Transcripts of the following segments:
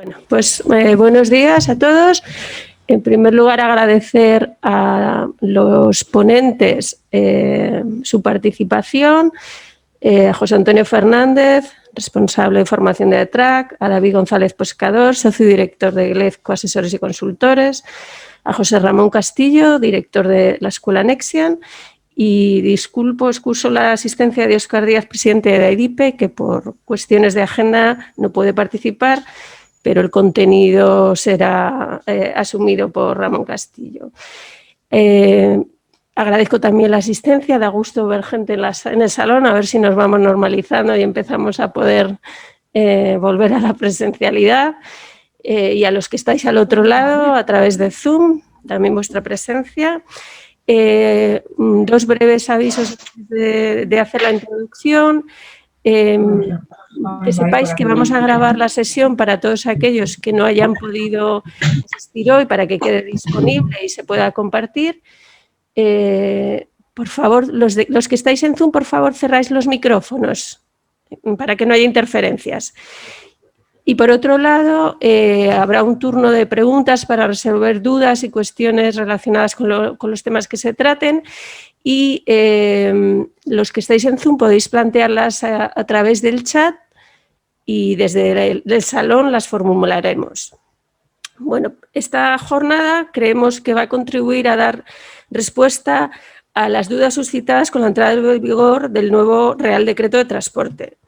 Bueno, pues buenos días a todos. En primer lugar, agradecer a los ponentes su participación, a José Antonio Fernández, responsable de formación de ATRAC, a David González Pescador, socio director de Glezco Asesores y Consultores, a José Ramón Castillo, director de la Escuela Nexian, y excuso la asistencia de Óscar Díaz, presidente de AIDIPE, que por cuestiones de agenda no puede participar, pero el contenido será asumido por Ramón Castillo. Agradezco también la asistencia, da gusto ver gente en el salón, a ver si nos vamos normalizando y empezamos a poder volver a la presencialidad. Y a los que estáis al otro lado, a través de Zoom, también vuestra presencia. Dos breves avisos de hacer la introducción. Que sepáis que vamos a grabar la sesión para todos aquellos que no hayan podido asistir hoy, para que quede disponible y se pueda compartir. Por favor, los que estáis en Zoom, por favor, cerráis los micrófonos para que no haya interferencias. Y por otro lado, habrá un turno de preguntas para resolver dudas y cuestiones relacionadas con los temas que se traten. Y los que estáis en Zoom podéis plantearlas a través del chat y desde el salón las formularemos. Bueno, esta jornada creemos que va a contribuir a dar respuesta a las dudas suscitadas con la entrada en vigor del nuevo Real Decreto de Transporte.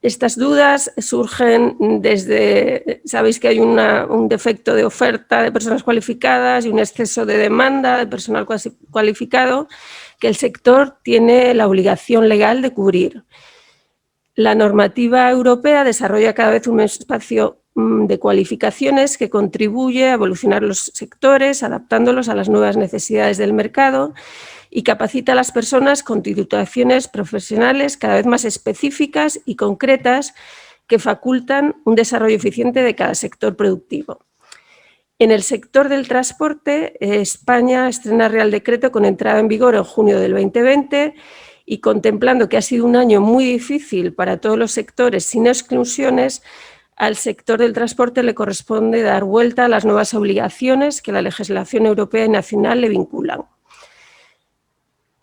Estas dudas surgen desde, sabéis que hay un defecto de oferta de personas cualificadas y un exceso de demanda de personal cualificado que el sector tiene la obligación legal de cubrir. La normativa europea desarrolla cada vez un espacio de cualificaciones que contribuye a evolucionar los sectores, adaptándolos a las nuevas necesidades del mercado y capacita a las personas con titulaciones profesionales cada vez más específicas y concretas que facultan un desarrollo eficiente de cada sector productivo. En el sector del transporte, España estrena Real Decreto con entrada en vigor en junio del 2020 y contemplando que ha sido un año muy difícil para todos los sectores sin exclusiones, al sector del transporte le corresponde dar vuelta a las nuevas obligaciones que la legislación europea y nacional le vinculan.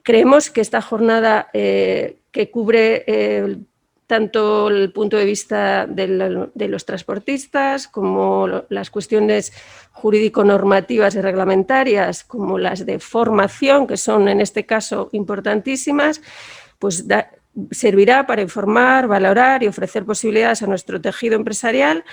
Creemos que esta jornada que cubre tanto el punto de vista de los transportistas como las cuestiones jurídico-normativas y reglamentarias, como las de formación, que son en este caso importantísimas, pues servirá para informar, valorar y ofrecer posibilidades a nuestro tejido empresarial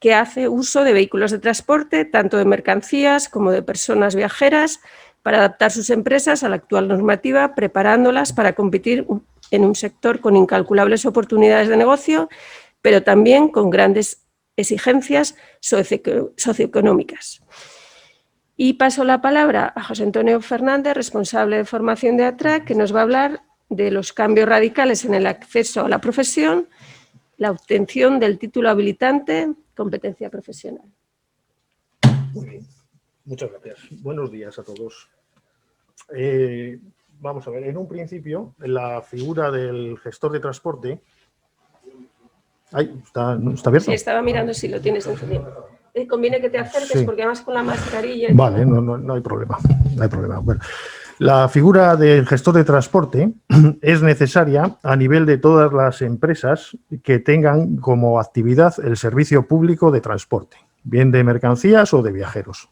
que hace uso de vehículos de transporte, tanto de mercancías como de personas viajeras, para adaptar sus empresas a la actual normativa, preparándolas para competir en un sector con incalculables oportunidades de negocio, pero también con grandes exigencias socioeconómicas. Y paso la palabra a José Antonio Fernández, responsable de formación de ATRAC, que nos va a hablar de los cambios radicales en el acceso a la profesión, la obtención del título habilitante, competencia profesional. Muy bien, muchas gracias. Buenos días a todos. Vamos a ver, en un principio, la figura del gestor de transporte... ¿Está abierto? Sí, estaba mirando si lo tienes encendido. Conviene que te acerques, sí, porque además con la mascarilla... Vale, no hay problema. No hay problema. Bueno, la figura del gestor de transporte es necesaria a nivel de todas las empresas que tengan como actividad el servicio público de transporte, bien de mercancías o de viajeros.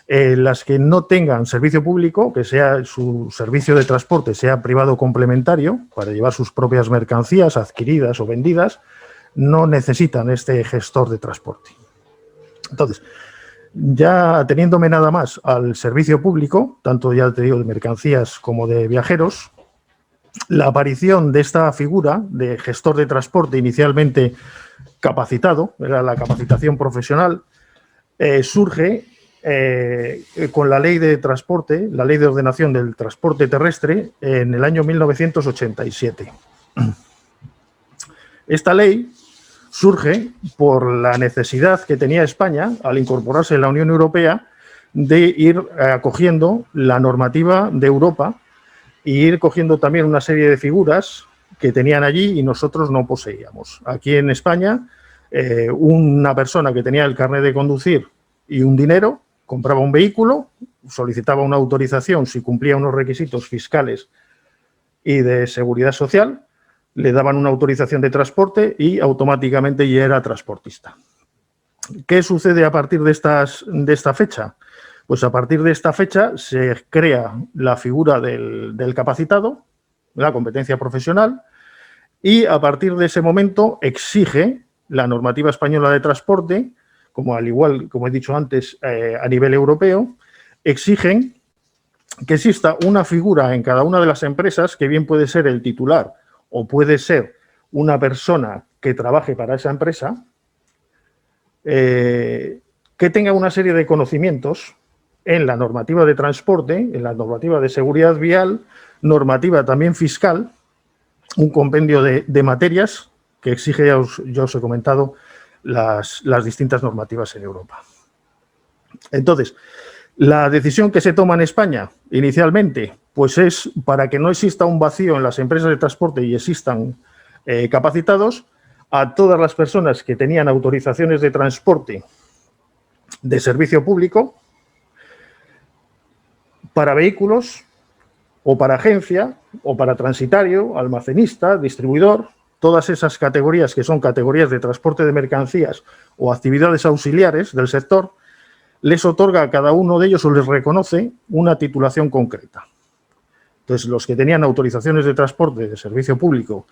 Las que no tengan servicio público, que sea su servicio de transporte sea privado complementario para llevar sus propias mercancías adquiridas o vendidas, no necesitan este gestor de transporte. Entonces, ya teniéndome nada más al servicio público, tanto ya te digo de mercancías como de viajeros, la aparición de esta figura de gestor de transporte inicialmente capacitado, era la capacitación profesional, surge con la ley de transporte, la ley de ordenación del transporte terrestre en el año 1987. Esta ley surge por la necesidad que tenía España, al incorporarse en la Unión Europea, de ir acogiendo la normativa de Europa e ir cogiendo también una serie de figuras que tenían allí y nosotros no poseíamos. Aquí en España una persona que tenía el carnet de conducir y un dinero, compraba un vehículo, solicitaba una autorización si cumplía unos requisitos fiscales y de seguridad social, le daban una autorización de transporte y automáticamente ya era transportista. ¿Qué sucede a partir de esta fecha? Pues a partir de esta fecha se crea la figura del capacitado, la competencia profesional, y a partir de ese momento exige la normativa española de transporte, como al igual, como he dicho antes, a nivel europeo, exigen que exista una figura en cada una de las empresas, que bien puede ser el titular o puede ser una persona que trabaje para esa empresa, que tenga una serie de conocimientos en la normativa de transporte, en la normativa de seguridad vial, normativa también fiscal, un compendio de materias que exige, ya os he comentado, las distintas normativas en Europa. Entonces, la decisión que se toma en España inicialmente, pues es para que no exista un vacío en las empresas de transporte y existan capacitados, a todas las personas que tenían autorizaciones de transporte de servicio público para vehículos o para agencia o para transitario, almacenista, distribuidor, todas esas categorías que son categorías de transporte de mercancías o actividades auxiliares del sector, les otorga a cada uno de ellos o les reconoce una titulación concreta. Entonces, los que tenían autorizaciones de transporte de servicio público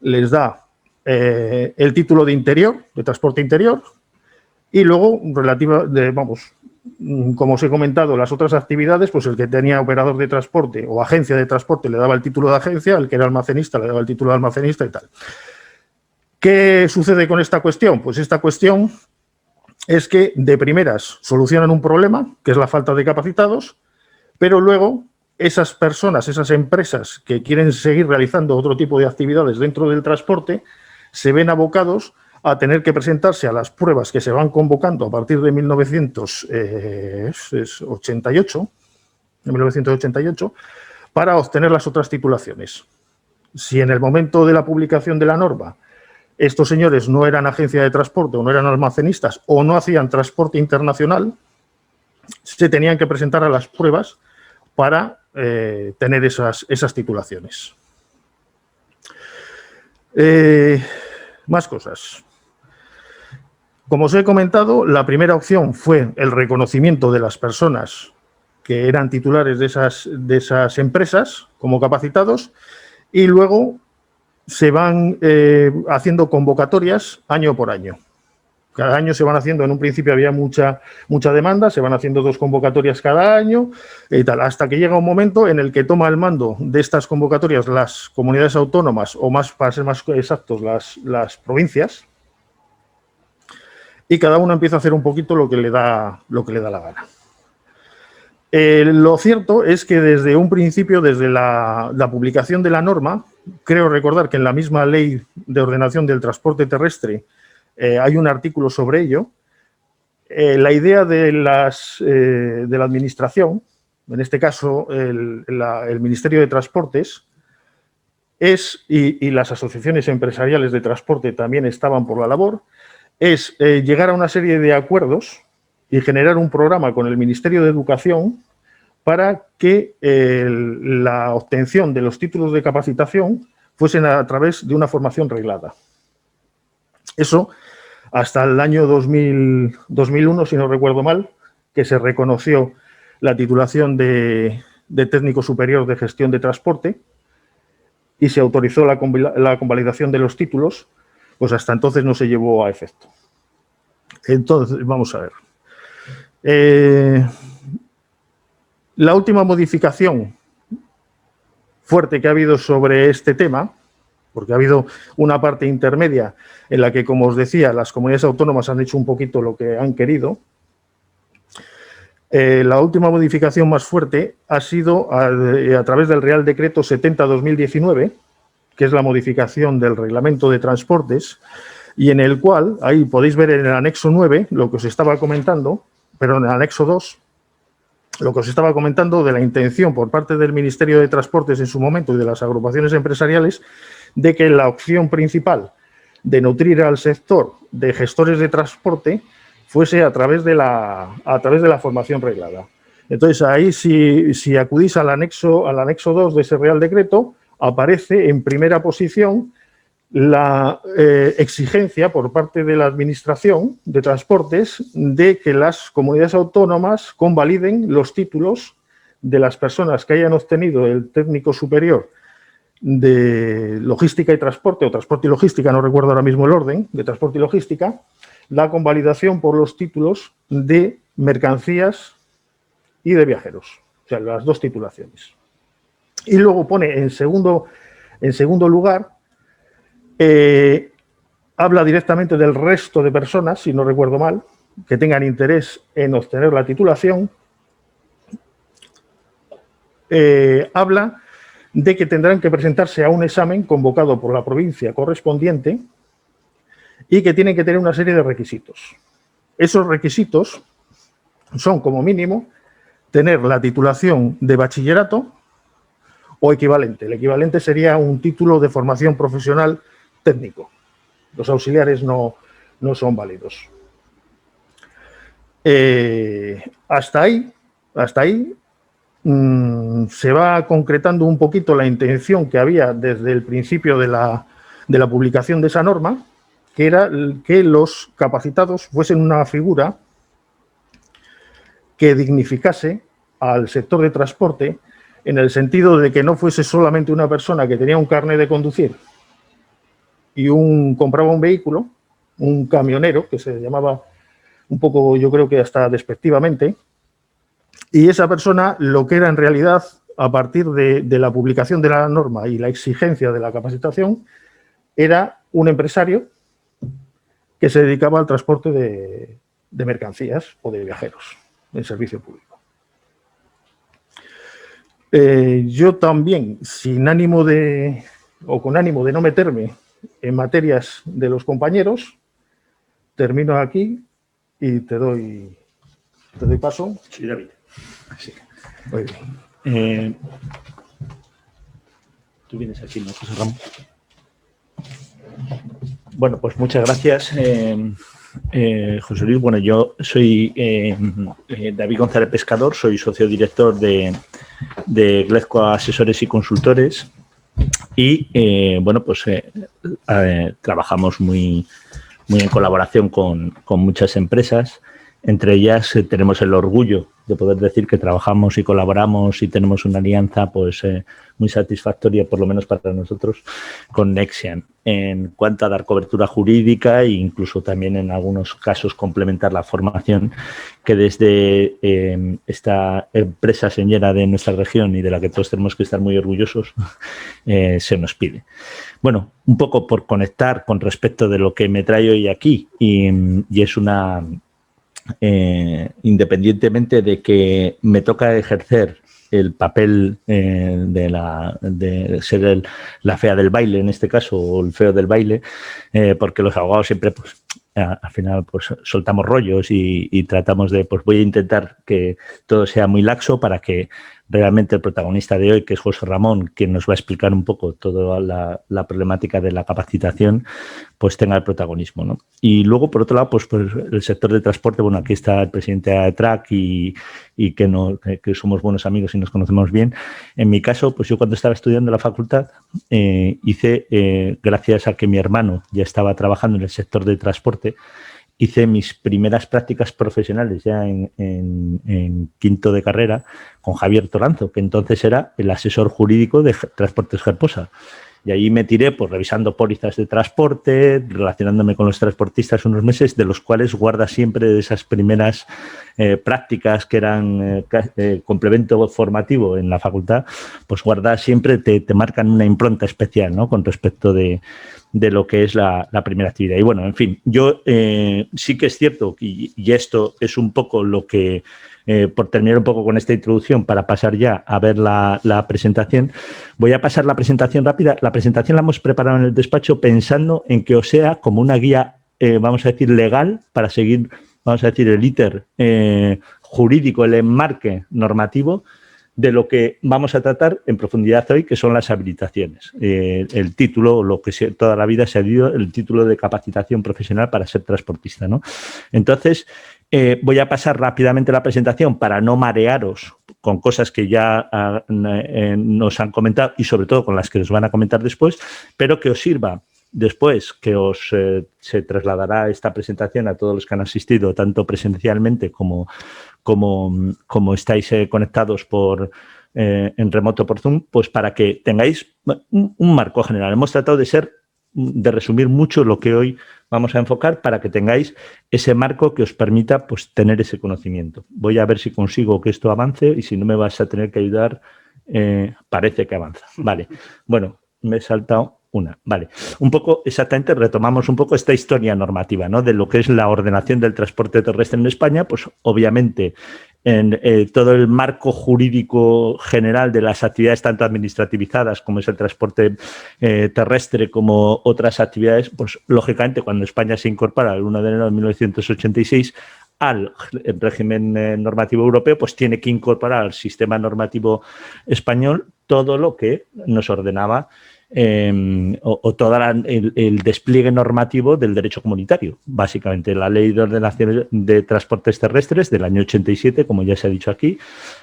les da el título de interior, de transporte interior, y luego, como os he comentado, las otras actividades, pues el que tenía operador de transporte o agencia de transporte le daba el título de agencia, el que era almacenista le daba el título de almacenista y tal. ¿Qué sucede con esta cuestión? Pues esta cuestión es que de primeras solucionan un problema, que es la falta de capacitados, pero luego esas personas, esas empresas que quieren seguir realizando otro tipo de actividades dentro del transporte, se ven abocados a tener que presentarse a las pruebas que se van convocando a partir de 1988, para obtener las otras titulaciones. Si en el momento de la publicación de la norma estos señores no eran agencia de transporte o no eran almacenistas o no hacían transporte internacional, se tenían que presentar a las pruebas para tener esas titulaciones. Más cosas. Como os he comentado, la primera opción fue el reconocimiento de las personas que eran titulares de esas empresas como capacitados, y luego se van haciendo convocatorias año por año. Cada año se van haciendo, en un principio había mucha demanda, se van haciendo 2 convocatorias cada año y tal, hasta que llega un momento en el que toma el mando de estas convocatorias las comunidades autónomas, o más, para ser más exactos, las provincias, y cada uno empieza a hacer un poquito lo que le da la gana. Lo cierto es que desde un principio, desde la publicación de la norma, creo recordar que en la misma Ley de Ordenación del Transporte Terrestre hay un artículo sobre ello. La idea de la Administración, en este caso el Ministerio de Transportes, y las asociaciones empresariales de transporte también estaban por la labor, es llegar a una serie de acuerdos y generar un programa con el Ministerio de Educación para que la obtención de los títulos de capacitación fuesen a través de una formación reglada. Eso hasta el año 2001, si no recuerdo mal, que se reconoció la titulación de técnico superior de gestión de transporte y se autorizó la convalidación de los títulos, pues hasta entonces no se llevó a efecto. Entonces, vamos a ver. La última modificación fuerte que ha habido sobre este tema, porque ha habido una parte intermedia en la que, como os decía, las comunidades autónomas han hecho un poquito lo que han querido. La última modificación más fuerte ha sido a través del Real Decreto 70/2019, que es la modificación del Reglamento de Transportes, y en el cual, ahí podéis ver en el anexo 9 lo que os estaba comentando, pero en el anexo 2, lo que os estaba comentando de la intención por parte del Ministerio de Transportes en su momento y de las agrupaciones empresariales de que la opción principal de nutrir al sector de gestores de transporte fuese a través de la formación reglada. Entonces, ahí si acudís al anexo 2 de ese Real Decreto, aparece en primera posición la exigencia por parte de la Administración de Transportes de que las comunidades autónomas convaliden los títulos de las personas que hayan obtenido el técnico superior de logística y transporte, o transporte y logística, no recuerdo ahora mismo el orden, de transporte y logística, la convalidación por los títulos de mercancías y de viajeros, o sea, las dos titulaciones. Y luego pone en segundo lugar, habla directamente del resto de personas, si no recuerdo mal, que tengan interés en obtener la titulación. Habla de que tendrán que presentarse a un examen convocado por la provincia correspondiente y que tienen que tener una serie de requisitos. Esos requisitos son, como mínimo, tener la titulación de bachillerato o equivalente. El equivalente sería un título de formación profesional técnico. Los auxiliares no son válidos. Hasta ahí se va concretando un poquito la intención que había desde el principio de la publicación de esa norma, que era que los capacitados fuesen una figura que dignificase al sector de transporte, en el sentido de que no fuese solamente una persona que tenía un carnet de conducir y compraba un vehículo, un camionero, que se llamaba un poco, yo creo que hasta despectivamente, y esa persona lo que era en realidad, a partir de la publicación de la norma y la exigencia de la capacitación, era un empresario que se dedicaba al transporte de mercancías o de viajeros en servicio público. Yo también, con ánimo de no meterme en materias de los compañeros, termino aquí y te doy paso. Sí, David. Sí. Muy bien. Tú vienes aquí, ¿no, José Ramón? Bueno, pues muchas gracias, José Luis. Bueno, yo soy David González Pescador, soy socio director de Glezco Asesores y Consultores y, bueno, pues trabajamos muy en colaboración con muchas empresas. Entre ellas tenemos el orgullo de poder decir que trabajamos y colaboramos y tenemos una alianza pues muy satisfactoria, por lo menos para nosotros, con Nexian, en cuanto a dar cobertura jurídica e incluso también en algunos casos complementar la formación que desde esta empresa señera de nuestra región y de la que todos tenemos que estar muy orgullosos, se nos pide. Bueno, un poco por conectar con respecto de lo que me trae hoy aquí y es una... independientemente de que me toca ejercer el papel de ser la fea del baile, en este caso, o el feo del baile, porque los abogados siempre, pues, al final, pues, soltamos rollos y tratamos de, pues, voy a intentar que todo sea muy laxo para que realmente el protagonista de hoy, que es José Ramón, quien nos va a explicar un poco toda la problemática de la capacitación, pues tenga el protagonismo, ¿no? Y luego, por otro lado, pues el sector de transporte, bueno, aquí está el presidente de AETRAC y que somos buenos amigos y nos conocemos bien. En mi caso, pues yo cuando estaba estudiando en la facultad, hice, gracias a que mi hermano ya estaba trabajando en el sector de transporte, hice mis primeras prácticas profesionales ya en quinto de carrera con Javier Toranzo, que entonces era el asesor jurídico de Transportes Gerposa. Y ahí me tiré pues revisando pólizas de transporte, relacionándome con los transportistas unos meses, de los cuales guarda siempre de esas primeras prácticas que eran complemento formativo en la facultad, pues guarda siempre, te marcan una impronta especial, ¿no? Con respecto de lo que es la primera actividad. Y bueno, en fin, yo sí que es cierto, y esto es un poco lo que, por terminar un poco con esta introducción, para pasar ya a ver la presentación, voy a pasar la presentación rápida. La presentación la hemos preparado en el despacho pensando en que os sea como una guía, vamos a decir, legal, para seguir, vamos a decir, el íter jurídico, el enmarque normativo de lo que vamos a tratar en profundidad hoy, que son las habilitaciones. El título, lo que toda la vida se ha dicho, el título de capacitación profesional para ser transportista, ¿no? Entonces, voy a pasar rápidamente la presentación para no marearos con cosas que ya nos han comentado y sobre todo con las que os van a comentar después, pero que os sirva después, que se trasladará esta presentación a todos los que han asistido, tanto presencialmente como estáis conectados en remoto por Zoom, pues para que tengáis un marco general. Hemos tratado de resumir mucho lo que hoy vamos a enfocar para que tengáis ese marco que os permita pues, tener ese conocimiento. Voy a ver si consigo que esto avance y si no me vas a tener que ayudar, parece que avanza. Vale, bueno, me he saltado una. Vale, un poco, exactamente, retomamos un poco esta historia normativa, ¿no? De lo que es la ordenación del transporte terrestre en España, pues obviamente en todo el marco jurídico general de las actividades tanto administrativizadas como es el transporte terrestre como otras actividades, pues lógicamente cuando España se incorpora el 1 de enero de 1986 al régimen normativo europeo, pues tiene que incorporar al sistema normativo español todo lo que nos ordenaba todo el despliegue normativo del derecho comunitario. Básicamente, la Ley de Ordenación de Transportes Terrestres del año 87, como ya se ha dicho aquí,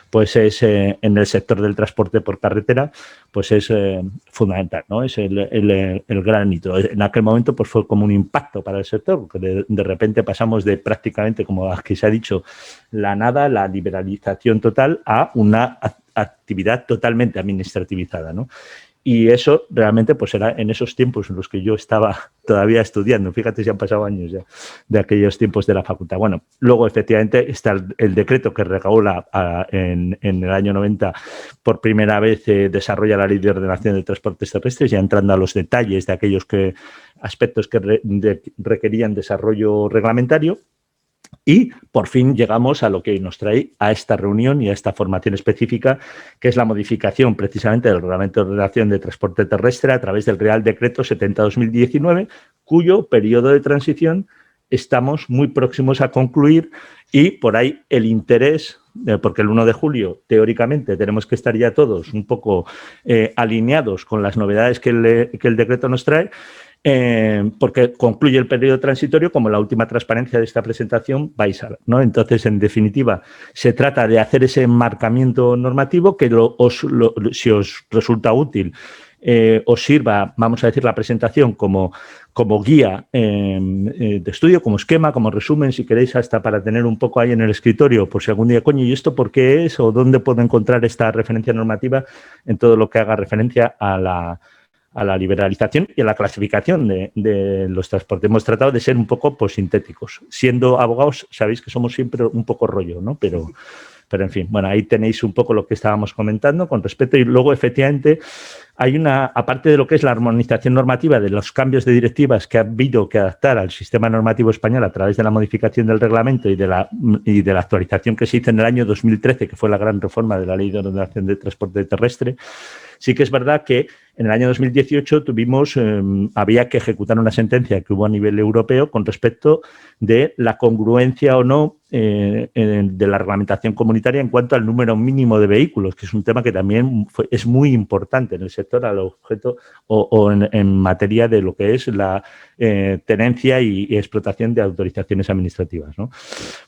pues es en el sector del transporte por carretera, pues es fundamental, ¿no? Es el gran hito. En aquel momento pues fue como un impacto para el sector, porque de repente pasamos de prácticamente, como aquí se ha dicho, la nada, la liberalización total, a una actividad totalmente administrativizada, ¿no? Y eso realmente pues era en esos tiempos en los que yo estaba todavía estudiando. Fíjate, si han pasado años ya de aquellos tiempos de la facultad. Bueno, luego efectivamente está el decreto que regula en el año 90 por primera vez desarrolla la Ley de Ordenación de Transportes Terrestres, ya entrando a los detalles de aquellos aspectos que requerían desarrollo reglamentario. Y por fin llegamos a lo que nos trae a esta reunión y a esta formación específica, que es la modificación precisamente del Reglamento de Ordenación de Transporte Terrestre a través del Real Decreto 70/2019, cuyo periodo de transición estamos muy próximos a concluir y por ahí el interés, porque el 1 de julio teóricamente tenemos que estar ya todos un poco alineados con las novedades que el decreto nos trae, porque concluye el periodo transitorio, como la última transparencia de esta presentación vais a ver, ¿no? Entonces, en definitiva, se trata de hacer ese enmarcamiento normativo que si os resulta útil, os sirva, vamos a decir, la presentación como guía de estudio, como esquema, como resumen, si queréis, hasta para tener un poco ahí en el escritorio, por si algún día, coño, ¿y esto por qué es? ¿O dónde puedo encontrar esta referencia normativa en todo lo que haga referencia a la liberalización y a la clasificación de los transportes? Hemos tratado de ser un poco pues, sintéticos. Siendo abogados, sabéis que somos siempre un poco rollo, ¿no? Pero en fin, bueno, ahí tenéis un poco lo que estábamos comentando con respecto. Y luego, efectivamente, hay aparte de lo que es la armonización normativa de los cambios de directivas que ha habido que adaptar al sistema normativo español a través de la modificación del reglamento y de la actualización que se hizo en el año 2013, que fue la gran reforma de la Ley de Ordenación de Transporte Terrestre, sí que es verdad que en el año 2018 había que ejecutar una sentencia que hubo a nivel europeo con respecto de la congruencia o no de la reglamentación comunitaria en cuanto al número mínimo de vehículos, que es un tema que también es muy importante en el sector al objeto o en materia de lo que es la tenencia y explotación de autorizaciones administrativas, ¿no?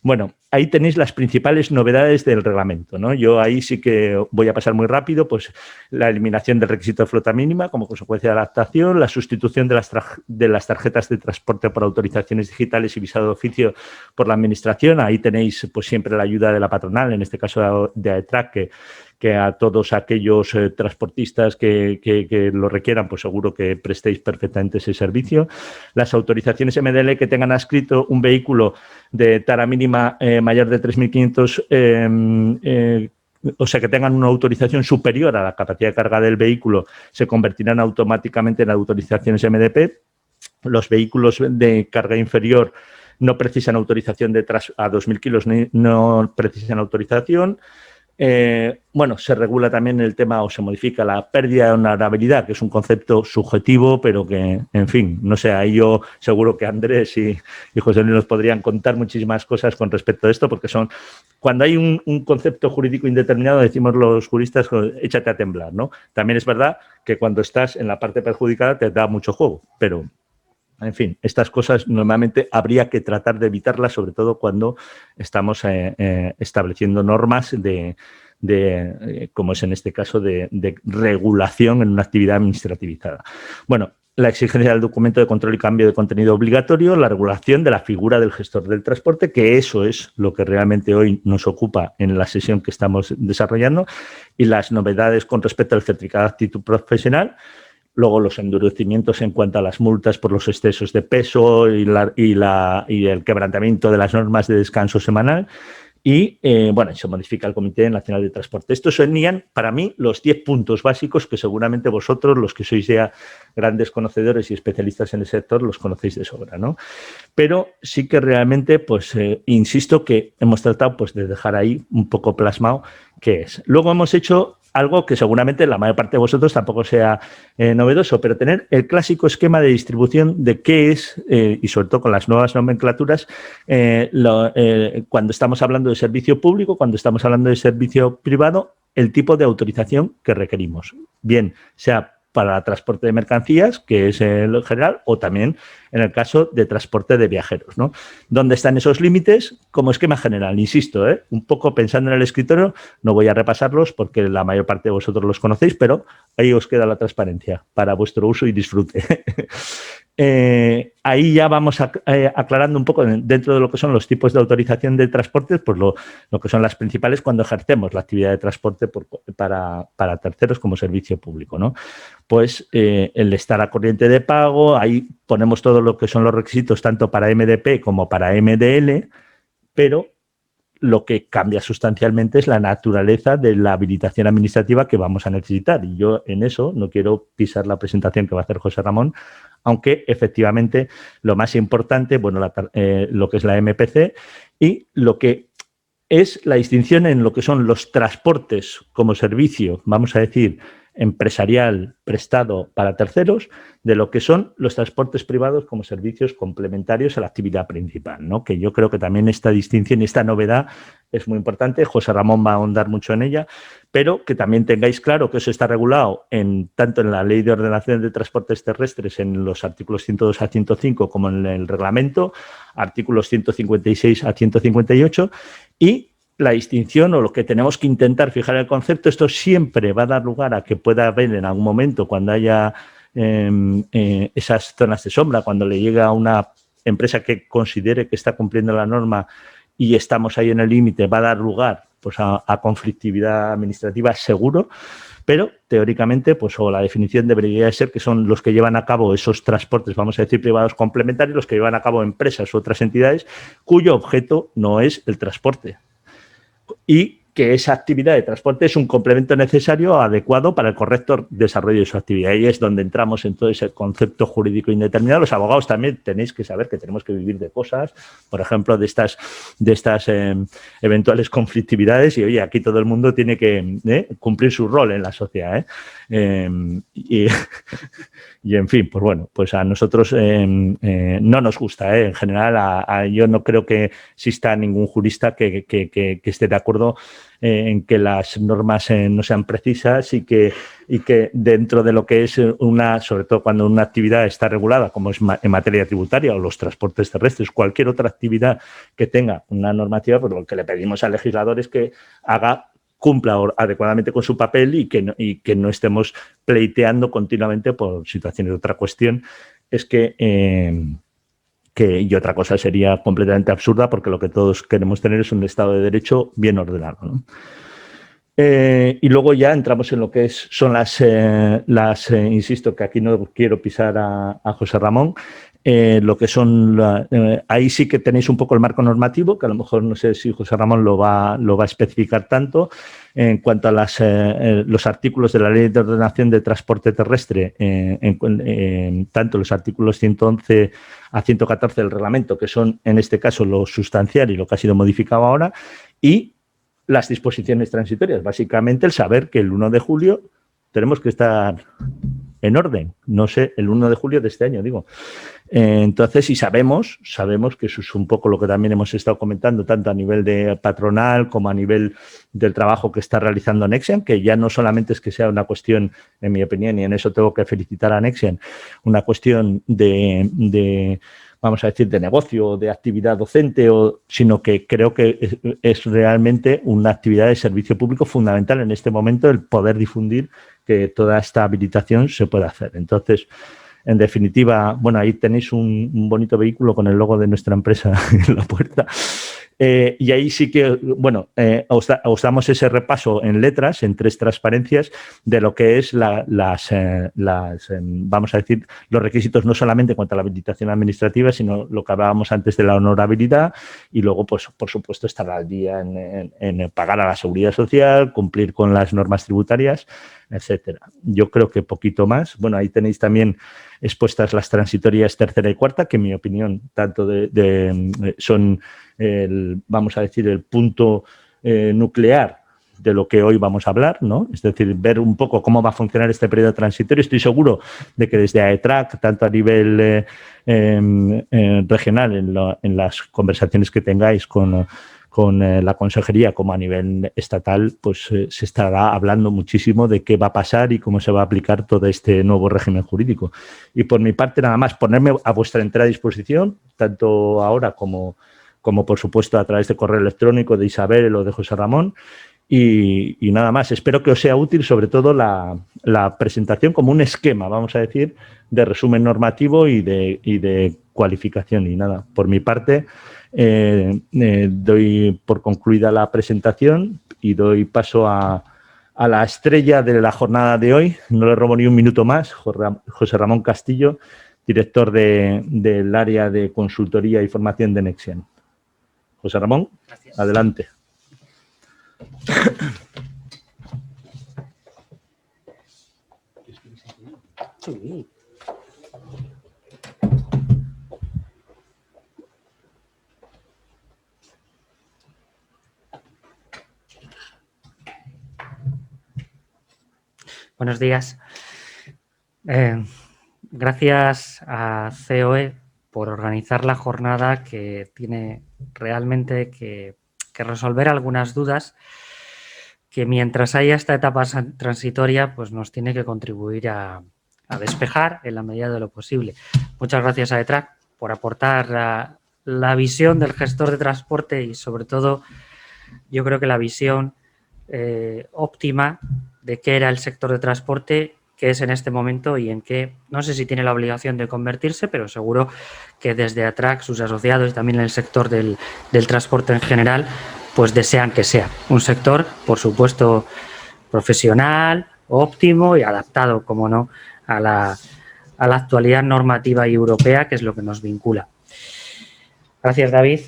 Bueno, ahí tenéis las principales novedades del reglamento, ¿no? Yo ahí sí que voy a pasar muy rápido, pues la eliminación del requisito de flota mínima como consecuencia de la adaptación, la sustitución de las tarjetas de transporte por autorizaciones digitales y visado de oficio por la administración. Ahí tenéis pues siempre la ayuda de la patronal, en este caso de AETRAC, que a todos aquellos transportistas que lo requieran, pues seguro que prestéis perfectamente ese servicio. Las autorizaciones MDL que tengan adscrito un vehículo de tara mínima mayor de 3.500 o sea, que tengan una autorización superior a la capacidad de carga del vehículo, se convertirán automáticamente en autorizaciones MDP. Los vehículos de carga inferior no precisan autorización a 2.000 kilos, no precisan autorización. Bueno, se regula también el tema o se modifica la pérdida de honorabilidad, que es un concepto subjetivo, pero que, en fin, no sé, ahí yo seguro que Andrés y José Luis nos podrían contar muchísimas cosas con respecto a esto, porque cuando hay un concepto jurídico indeterminado, decimos los juristas, échate a temblar, ¿no? También es verdad que cuando estás en la parte perjudicada te da mucho juego, pero... En fin, estas cosas normalmente habría que tratar de evitarlas, sobre todo cuando estamos estableciendo normas como es en este caso, de regulación en una actividad administrativizada. Bueno, la exigencia del documento de control y cambio de contenido obligatorio, la regulación de la figura del gestor del transporte, que eso es lo que realmente hoy nos ocupa en la sesión que estamos desarrollando, y las novedades con respecto al certificado de actitud profesional. Luego los endurecimientos en cuanto a las multas por los excesos de peso y el quebrantamiento de las normas de descanso semanal. Y, bueno, se modifica el Comité Nacional de Transporte. Estos serían, para mí, los 10 puntos básicos que seguramente vosotros, los que sois ya grandes conocedores y especialistas en el sector, los conocéis de sobra, ¿no? Pero sí que realmente, pues, insisto que hemos tratado pues, de dejar ahí un poco plasmado qué es. Luego hemos hecho algo que seguramente la mayor parte de vosotros tampoco sea novedoso, pero tener el clásico esquema de distribución de qué es, y sobre todo con las nuevas nomenclaturas, cuando estamos hablando de servicio público, cuando estamos hablando de servicio privado, el tipo de autorización que requerimos. Bien, sea para transporte de mercancías, que es lo general, o también en el caso de transporte de viajeros, ¿no? ¿Dónde están esos límites? Como esquema general, insisto, un poco pensando en el escritorio, no voy a repasarlos porque la mayor parte de vosotros los conocéis, pero ahí os queda la transparencia para vuestro uso y disfrute. Ahí ya vamos aclarando un poco dentro de lo que son los tipos de autorización de transportes, pues lo que son las principales cuando ejercemos la actividad de transporte para terceros como servicio público, ¿no? Pues el estar a corriente de pago, ahí ponemos todo lo que son los requisitos tanto para MDP como para MDL, pero lo que cambia sustancialmente es la naturaleza de la habilitación administrativa que vamos a necesitar. Y yo en eso no quiero pisar la presentación que va a hacer José Ramón, aunque efectivamente lo más importante, bueno, lo que es la MPC y lo que es la distinción en lo que son los transportes como servicio, vamos a decir, empresarial prestado para terceros, de lo que son los transportes privados como servicios complementarios a la actividad principal, ¿no? Que yo creo que también esta distinción y esta novedad es muy importante. José Ramón va a ahondar mucho en ella, pero que también tengáis claro que eso está regulado tanto en la Ley de Ordenación de Transportes Terrestres, en los artículos 102 a 105, como en el reglamento, artículos 156 a 158, y la distinción o lo que tenemos que intentar fijar el concepto, esto siempre va a dar lugar a que pueda haber en algún momento cuando haya esas zonas de sombra, cuando le llega a una empresa que considere que está cumpliendo la norma y estamos ahí en el límite, va a dar lugar pues, a conflictividad administrativa seguro, pero teóricamente pues o la definición debería ser que son los que llevan a cabo esos transportes, vamos a decir privados complementarios, los que llevan a cabo empresas u otras entidades cuyo objeto no es el transporte. Y que esa actividad de transporte es un complemento necesario, adecuado para el correcto desarrollo de su actividad. Ahí es donde entramos en todo ese concepto jurídico indeterminado. Los abogados también tenéis que saber que tenemos que vivir de cosas, por ejemplo, de estas eventuales conflictividades. Y, oye, aquí todo el mundo tiene que cumplir su rol en la sociedad. Y, en fin, pues bueno, pues a nosotros no nos gusta. En general, yo no creo que exista ningún jurista que esté de acuerdo en que las normas no sean precisas y que dentro de lo que es sobre todo cuando una actividad está regulada, como es en materia tributaria o los transportes terrestres, cualquier otra actividad que tenga una normativa, pues lo que le pedimos al legislador es que cumpla adecuadamente con su papel y que no estemos pleiteando continuamente por situaciones. Otra cuestión es y otra cosa sería completamente absurda, porque lo que todos queremos tener es un Estado de Derecho bien ordenado, ¿no? Y luego ya entramos en lo que son insisto que aquí no quiero pisar a José Ramón, lo que son, ahí sí que tenéis un poco el marco normativo, que a lo mejor no sé si José Ramón lo va a especificar tanto, en cuanto a los artículos de la Ley de Ordenación de Transporte Terrestre, tanto los artículos 111 a 114 del reglamento, que son en este caso lo sustancial y lo que ha sido modificado ahora, y las disposiciones transitorias. Básicamente el saber que el 1 de julio tenemos que estar en orden. No sé, el 1 de julio de este año, digo. Entonces, y sabemos que eso es un poco lo que también hemos estado comentando, tanto a nivel de patronal como a nivel del trabajo que está realizando Nexian, que ya no solamente es que sea una cuestión, en mi opinión, y en eso tengo que felicitar a Nexian, una cuestión de vamos a decir, de negocio, de actividad docente, sino que creo que es realmente una actividad de servicio público fundamental en este momento el poder difundir que toda esta habilitación se puede hacer. Entonces, en definitiva, bueno, ahí tenéis un bonito vehículo con el logo de nuestra empresa en la puerta. Y ahí sí que, bueno, os damos ese repaso en letras, en 3 transparencias, de lo que es vamos a decir, los requisitos no solamente en cuanto a la habilitación administrativa, sino lo que hablábamos antes de la honorabilidad y luego, pues, por supuesto, estar al día en pagar a la seguridad social, cumplir con las normas tributarias, etcétera. Yo creo que poquito más. Bueno, ahí tenéis también expuestas las transitorias tercera y cuarta, que en mi opinión tanto son vamos a decir, el punto nuclear de lo que hoy vamos a hablar, ¿no? Es decir, ver un poco cómo va a funcionar este periodo transitorio. Estoy seguro de que desde AETRAC, tanto a nivel regional, en las conversaciones que tengáis con la consejería como a nivel estatal, pues se estará hablando muchísimo de qué va a pasar y cómo se va a aplicar todo este nuevo régimen jurídico. Y por mi parte, nada más, ponerme a vuestra entera disposición, tanto ahora como por supuesto a través de correo electrónico de Isabel o de José Ramón, y nada más. Espero que os sea útil sobre todo la presentación como un esquema, vamos a decir, de resumen normativo y de cualificación. Y nada, por mi parte, doy por concluida la presentación y doy paso a la estrella de la jornada de hoy. No le robo ni un minuto más, José Ramón Castillo, director del área de consultoría y formación de Nexian. José Ramón, gracias. Adelante. Sí. Buenos días. Gracias a COE por organizar la jornada, que tiene realmente que resolver algunas dudas que, mientras haya esta etapa transitoria, pues nos tiene que contribuir a despejar en la medida de lo posible. Muchas gracias a ETRAC por aportar la visión del gestor de transporte y, sobre todo, yo creo que la visión óptima de qué era el sector de transporte, qué es en este momento y en qué, no sé si tiene la obligación de convertirse, pero seguro que desde ATRAC, sus asociados y también en el sector del transporte en general, pues desean que sea un sector, por supuesto, profesional, óptimo y adaptado, como no, a la actualidad normativa y europea, que es lo que nos vincula. Gracias, David.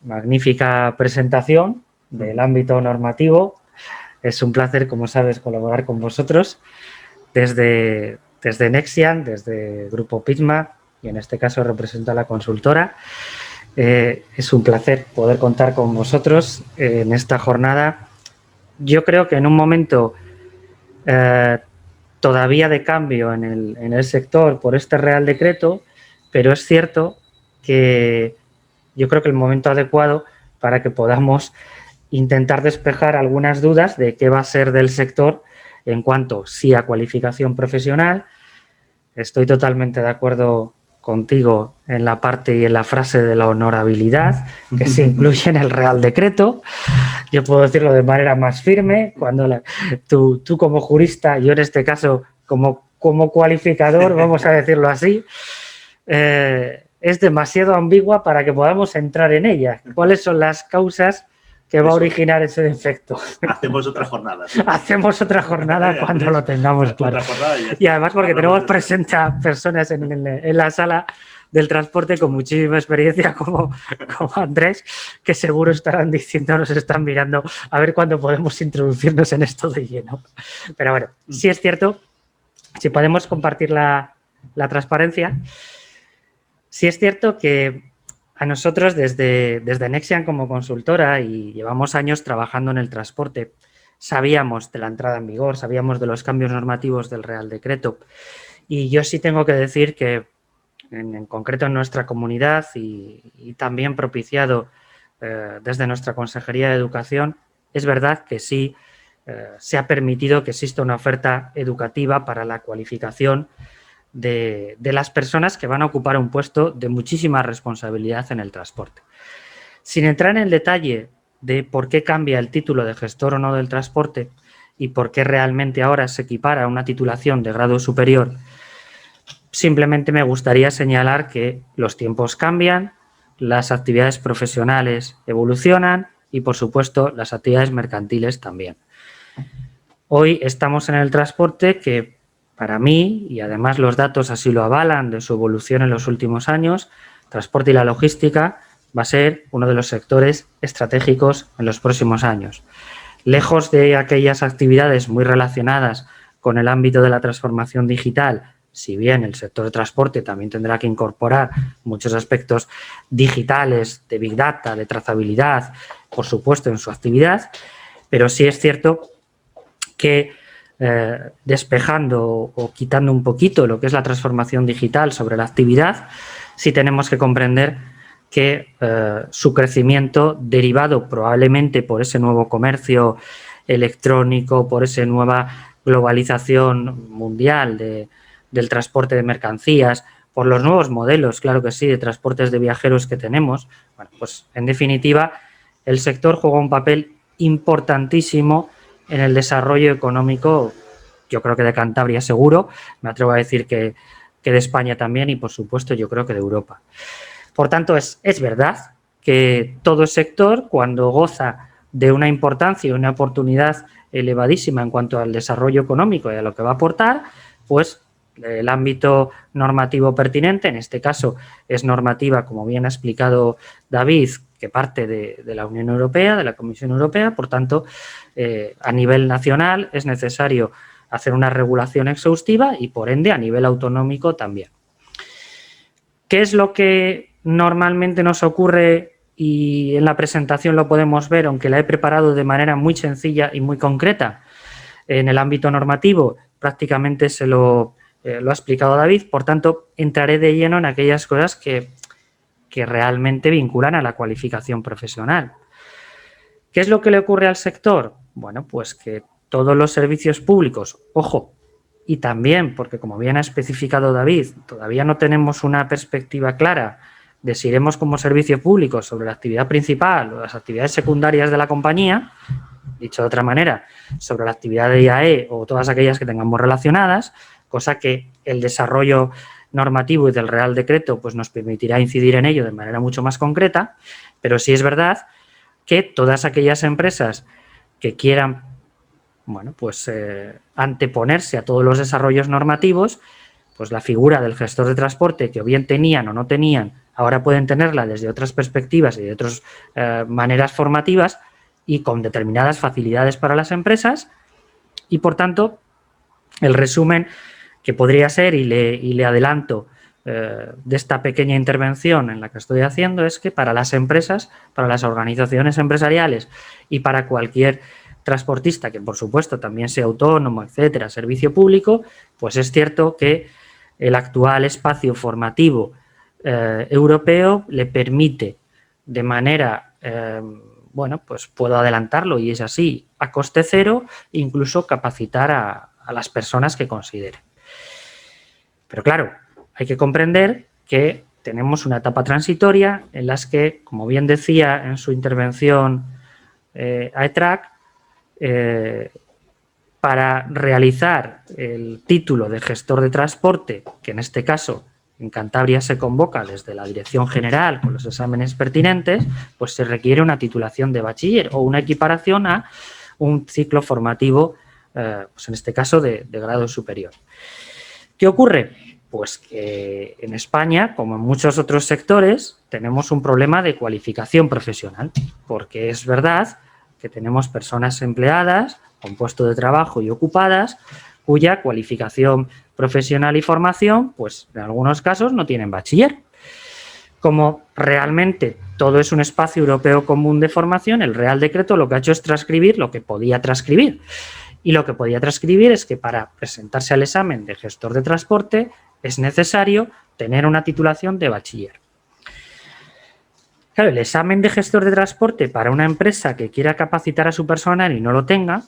Magnífica presentación del ámbito normativo. Es un placer, como sabes, colaborar con vosotros desde Nexian, desde Grupo Pitma, y en este caso represento a la consultora. Es un placer poder contar con vosotros en esta jornada. Yo creo que en un momento todavía de cambio en el sector por este Real Decreto, pero es cierto que yo creo que el momento adecuado para que podamos intentar despejar algunas dudas de qué va a ser del sector en cuanto sí a cualificación profesional. Estoy totalmente de acuerdo contigo en la parte y en la frase de la honorabilidad que se incluye en el Real Decreto. Yo puedo decirlo de manera más firme, cuando tú como jurista, yo en este caso como cualificador, vamos a decirlo así, es demasiado ambigua para que podamos entrar en ella. ¿Cuáles son las causas que va a originar ese defecto? Hacemos otra jornada. Hacemos otra jornada cuando lo tengamos claro. Y además porque tenemos personas en la sala del transporte con muchísima experiencia, como Andrés, que seguro estarán diciendo, nos están mirando a ver cuándo podemos introducirnos en esto de lleno. Pero bueno, sí es cierto, si podemos compartir la transparencia, sí es cierto que A nosotros desde Nexian como consultora, y llevamos años trabajando en el transporte, sabíamos de la entrada en vigor, sabíamos de los cambios normativos del Real Decreto, y yo sí tengo que decir que en concreto en nuestra comunidad y también propiciado desde nuestra Consejería de Educación, es verdad que sí se ha permitido que exista una oferta educativa para la cualificación de las personas que van a ocupar un puesto de muchísima responsabilidad en el transporte. Sin entrar en el detalle de por qué cambia el título de gestor o no del transporte y por qué realmente ahora se equipara a una titulación de grado superior, simplemente me gustaría señalar que los tiempos cambian, las actividades profesionales evolucionan y, por supuesto, las actividades mercantiles también. Hoy estamos en el transporte que, para mí, y además los datos así lo avalan de su evolución en los últimos años, transporte y la logística va a ser uno de los sectores estratégicos en los próximos años. Lejos de aquellas actividades muy relacionadas con el ámbito de la transformación digital, si bien el sector de transporte también tendrá que incorporar muchos aspectos digitales, de Big Data, de trazabilidad, por supuesto, en su actividad, pero sí es cierto que despejando o quitando un poquito lo que es la transformación digital sobre la actividad, sí tenemos que comprender que su crecimiento, derivado probablemente por ese nuevo comercio electrónico, por esa nueva globalización mundial del transporte de mercancías, por los nuevos modelos, claro que sí, de transportes de viajeros que tenemos, bueno, pues en definitiva el sector juega un papel importantísimo en el desarrollo económico, yo creo que de Cantabria seguro, me atrevo a decir que de España también y, por supuesto, yo creo que de Europa. Por tanto, es verdad que todo sector, cuando goza de una importancia y una oportunidad elevadísima en cuanto al desarrollo económico y a lo que va a aportar, pues el ámbito normativo pertinente, en este caso es normativa, como bien ha explicado David, que parte de la Unión Europea, de la Comisión Europea, por tanto, a nivel nacional es necesario hacer una regulación exhaustiva y, por ende, a nivel autonómico también. ¿Qué es lo que normalmente nos ocurre? Y en la presentación lo podemos ver, aunque la he preparado de manera muy sencilla y muy concreta. En el ámbito normativo prácticamente se lo ha explicado David, por tanto, entraré de lleno en aquellas cosas que realmente vinculan a la cualificación profesional. ¿Qué es lo que le ocurre al sector? Bueno, pues que todos los servicios públicos, ojo, y también, porque como bien ha especificado David, todavía no tenemos una perspectiva clara de si iremos como servicio público sobre la actividad principal o las actividades secundarias de la compañía, dicho de otra manera, sobre la actividad de IAE o todas aquellas que tengamos relacionadas, cosa que el desarrollo normativo y del Real Decreto pues nos permitirá incidir en ello de manera mucho más concreta, pero sí es verdad que todas aquellas empresas que quieran, bueno, pues anteponerse a todos los desarrollos normativos, pues la figura del gestor de transporte, que o bien tenían o no tenían, ahora pueden tenerla desde otras perspectivas y de otras maneras formativas y con determinadas facilidades para las empresas, y por tanto el resumen que podría ser, y le adelanto de esta pequeña intervención en la que estoy haciendo, es que para las empresas, para las organizaciones empresariales y para cualquier transportista que por supuesto también sea autónomo, etcétera, servicio público, pues es cierto que el actual espacio formativo europeo le permite de manera, bueno, pues puedo adelantarlo y es así, a coste cero, incluso capacitar a las personas que consideren. Pero claro, hay que comprender que tenemos una etapa transitoria en las que, como bien decía en su intervención AETRAC, para realizar el título de gestor de transporte, que en este caso en Cantabria se convoca desde la Dirección General con los exámenes pertinentes, pues se requiere una titulación de bachiller o una equiparación a un ciclo formativo, pues en este caso de grado superior. ¿Qué ocurre? Pues que en España, como en muchos otros sectores, tenemos un problema de cualificación profesional, porque es verdad que tenemos personas empleadas con puesto de trabajo y ocupadas cuya cualificación profesional y formación, pues en algunos casos no tienen bachiller. Como realmente todo es un espacio europeo común de formación, el Real Decreto lo que ha hecho es transcribir lo que podía transcribir. Y lo que podía transcribir es que para presentarse al examen de gestor de transporte es necesario tener una titulación de bachiller. Claro, el examen de gestor de transporte para una empresa que quiera capacitar a su personal y no lo tenga,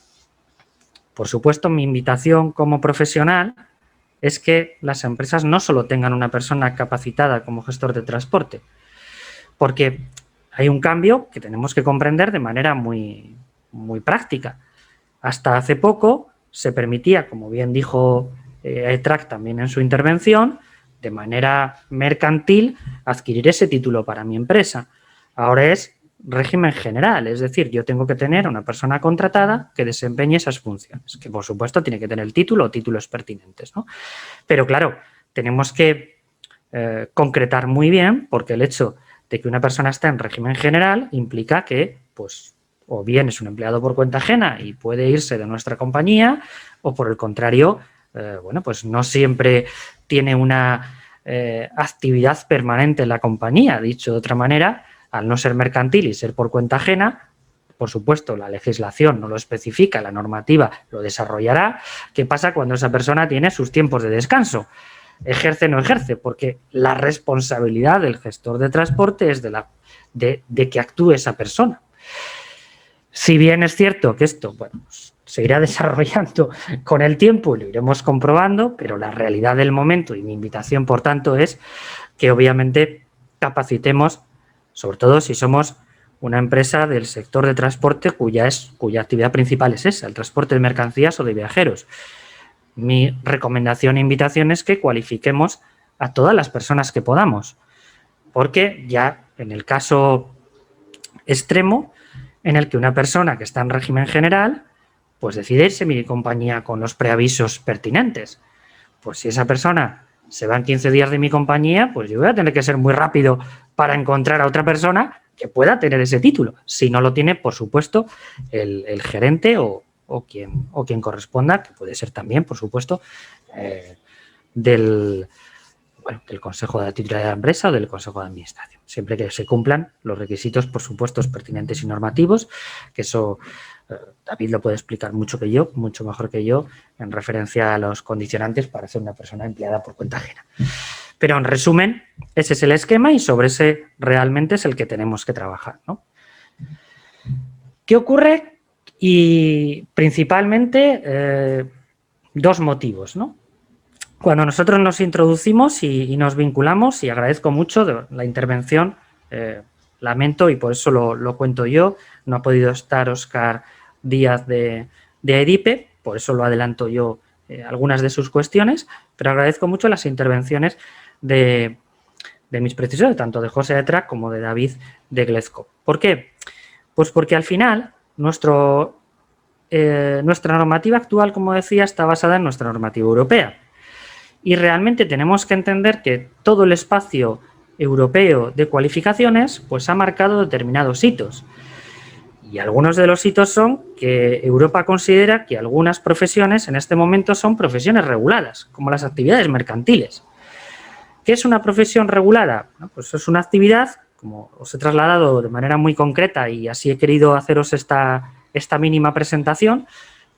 por supuesto, mi invitación como profesional es que las empresas no solo tengan una persona capacitada como gestor de transporte, porque hay un cambio que tenemos que comprender de manera muy práctica. Hasta hace poco se permitía, como bien dijo ETRAC también en su intervención, de manera mercantil adquirir ese título para mi empresa. Ahora es régimen general, es decir, yo tengo que tener una persona contratada que desempeñe esas funciones, que por supuesto tiene que tener el título o títulos pertinentes, ¿no? Pero claro, tenemos que concretar muy bien, porque el hecho de que una persona esté en régimen general implica que, pues, o bien es un empleado por cuenta ajena y puede irse de nuestra compañía, o por el contrario, bueno, pues no siempre tiene una actividad permanente en la compañía. Dicho de otra manera, al no ser mercantil y ser por cuenta ajena, por supuesto, la legislación no lo especifica, la normativa lo desarrollará. ¿Qué pasa cuando esa persona tiene sus tiempos de descanso? ¿Ejerce o no ejerce? Porque la responsabilidad del gestor de transporte es de que actúe esa persona. Si bien es cierto que esto, bueno, pues, se irá desarrollando con el tiempo y lo iremos comprobando, pero la realidad del momento y mi invitación, por tanto, es que obviamente capacitemos, sobre todo si somos una empresa del sector de transporte cuya actividad principal es esa, el transporte de mercancías o de viajeros. Mi recomendación e invitación es que cualifiquemos a todas las personas que podamos, porque ya en el caso extremo en el que una persona que está en régimen general pues decide irse a mi compañía con los preavisos pertinentes. Pues si esa persona se va en 15 días de mi compañía, pues yo voy a tener que ser muy rápido para encontrar a otra persona que pueda tener ese título. Si no lo tiene, por supuesto, el gerente o quien corresponda, que puede ser también, por supuesto, del Consejo de la Titularidad de la Empresa o del Consejo de Administración. Siempre que se cumplan los requisitos, por supuesto, pertinentes y normativos, que eso David lo puede explicar mucho mejor que yo, en referencia a los condicionantes para ser una persona empleada por cuenta ajena. Pero en resumen, ese es el esquema y sobre ese realmente es el que tenemos que trabajar, ¿no? ¿Qué ocurre? Y principalmente dos motivos, ¿no? Cuando nosotros nos introducimos y nos vinculamos, y agradezco mucho la intervención, lamento y por eso lo cuento yo, no ha podido estar Óscar Díaz de AEDIPE, por eso lo adelanto yo algunas de sus cuestiones, pero agradezco mucho las intervenciones de mis predecesores, tanto de José ETRAC como de David de Glezco. ¿Por qué? Pues porque al final nuestra normativa actual, como decía, está basada en nuestra normativa europea. Y realmente tenemos que entender que todo el espacio europeo de cualificaciones pues ha marcado determinados hitos. Y algunos de los hitos son que Europa considera que algunas profesiones en este momento son profesiones reguladas, como las actividades mercantiles. ¿Qué es una profesión regulada? Bueno, pues es una actividad, como os he trasladado de manera muy concreta y así he querido haceros esta mínima presentación,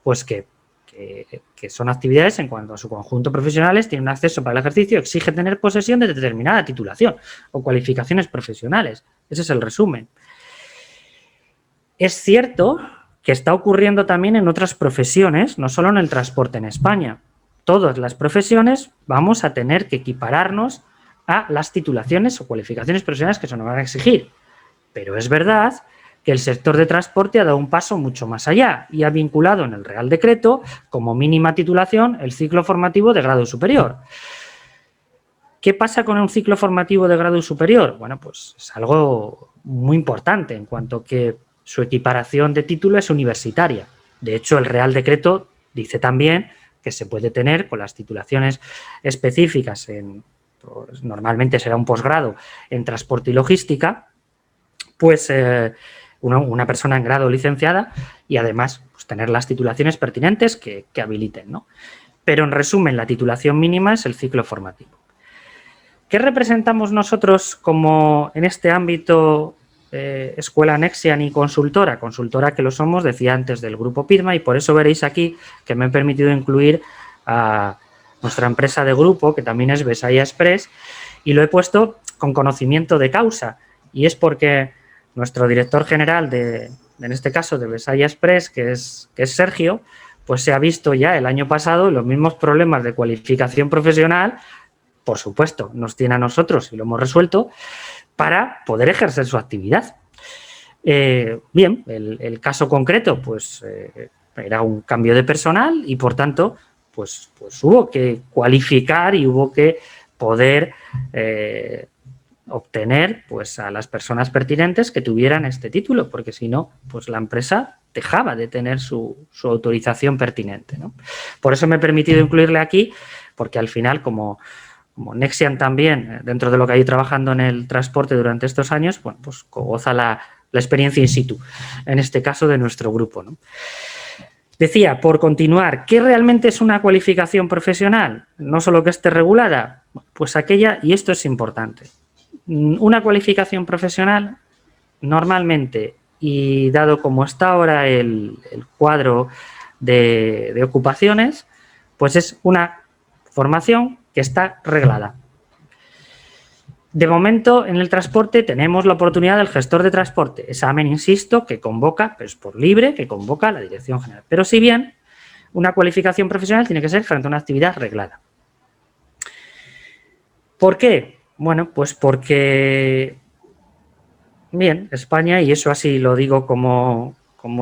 pues que son actividades en cuanto a su conjunto profesionales, tienen acceso para el ejercicio, exige tener posesión de determinada titulación o cualificaciones profesionales. Ese es el resumen. Es cierto que está ocurriendo también en otras profesiones, no solo en el transporte en España. Todas las profesiones vamos a tener que equipararnos a las titulaciones o cualificaciones profesionales que se nos van a exigir. Pero es verdad que el sector de transporte ha dado un paso mucho más allá y ha vinculado en el Real Decreto como mínima titulación el ciclo formativo de grado superior. ¿Qué pasa con un ciclo formativo de grado superior? Bueno, pues es algo muy importante en cuanto que su equiparación de título es universitaria. De hecho, el Real Decreto dice también que se puede tener con las titulaciones específicas pues, normalmente será un posgrado en transporte y logística, pues una persona en grado licenciada y además pues, tener las titulaciones pertinentes que habiliten, ¿no? Pero en resumen, la titulación mínima es el ciclo formativo. ¿Qué representamos nosotros como en este ámbito Escuela Nexian y consultora? Consultora que lo somos, decía antes, del grupo PIDMA, y por eso veréis aquí que me he permitido incluir a nuestra empresa de grupo, que también es Besaya Express, y lo he puesto con conocimiento de causa, y es porque nuestro director general en este caso de Besaya Express, que es Sergio, pues se ha visto ya el año pasado los mismos problemas de cualificación profesional, por supuesto, nos tiene a nosotros y lo hemos resuelto, para poder ejercer su actividad. Bien, el caso concreto, pues era un cambio de personal y, por tanto, pues hubo que cualificar y hubo que poder obtener pues a las personas pertinentes que tuvieran este título, porque si no, pues la empresa dejaba de tener su autorización pertinente, ¿no? Por eso me he permitido incluirle aquí, porque al final, como Nexian también, dentro de lo que ha ido trabajando en el transporte durante estos años, bueno, pues goza la experiencia in situ, en este caso de nuestro grupo, ¿no? Decía, por continuar, ¿qué realmente es una cualificación profesional? No solo que esté regulada, pues aquella, y esto es importante, una cualificación profesional normalmente, y dado como está ahora el cuadro de ocupaciones, pues es una formación que está reglada. De momento, en el transporte tenemos la oportunidad del gestor de transporte, examen, insisto, que convoca, pues por libre, que convoca la Dirección General. Pero si bien una cualificación profesional tiene que ser frente a una actividad reglada. ¿Por qué? Bueno, pues porque, bien, España, y eso así lo digo como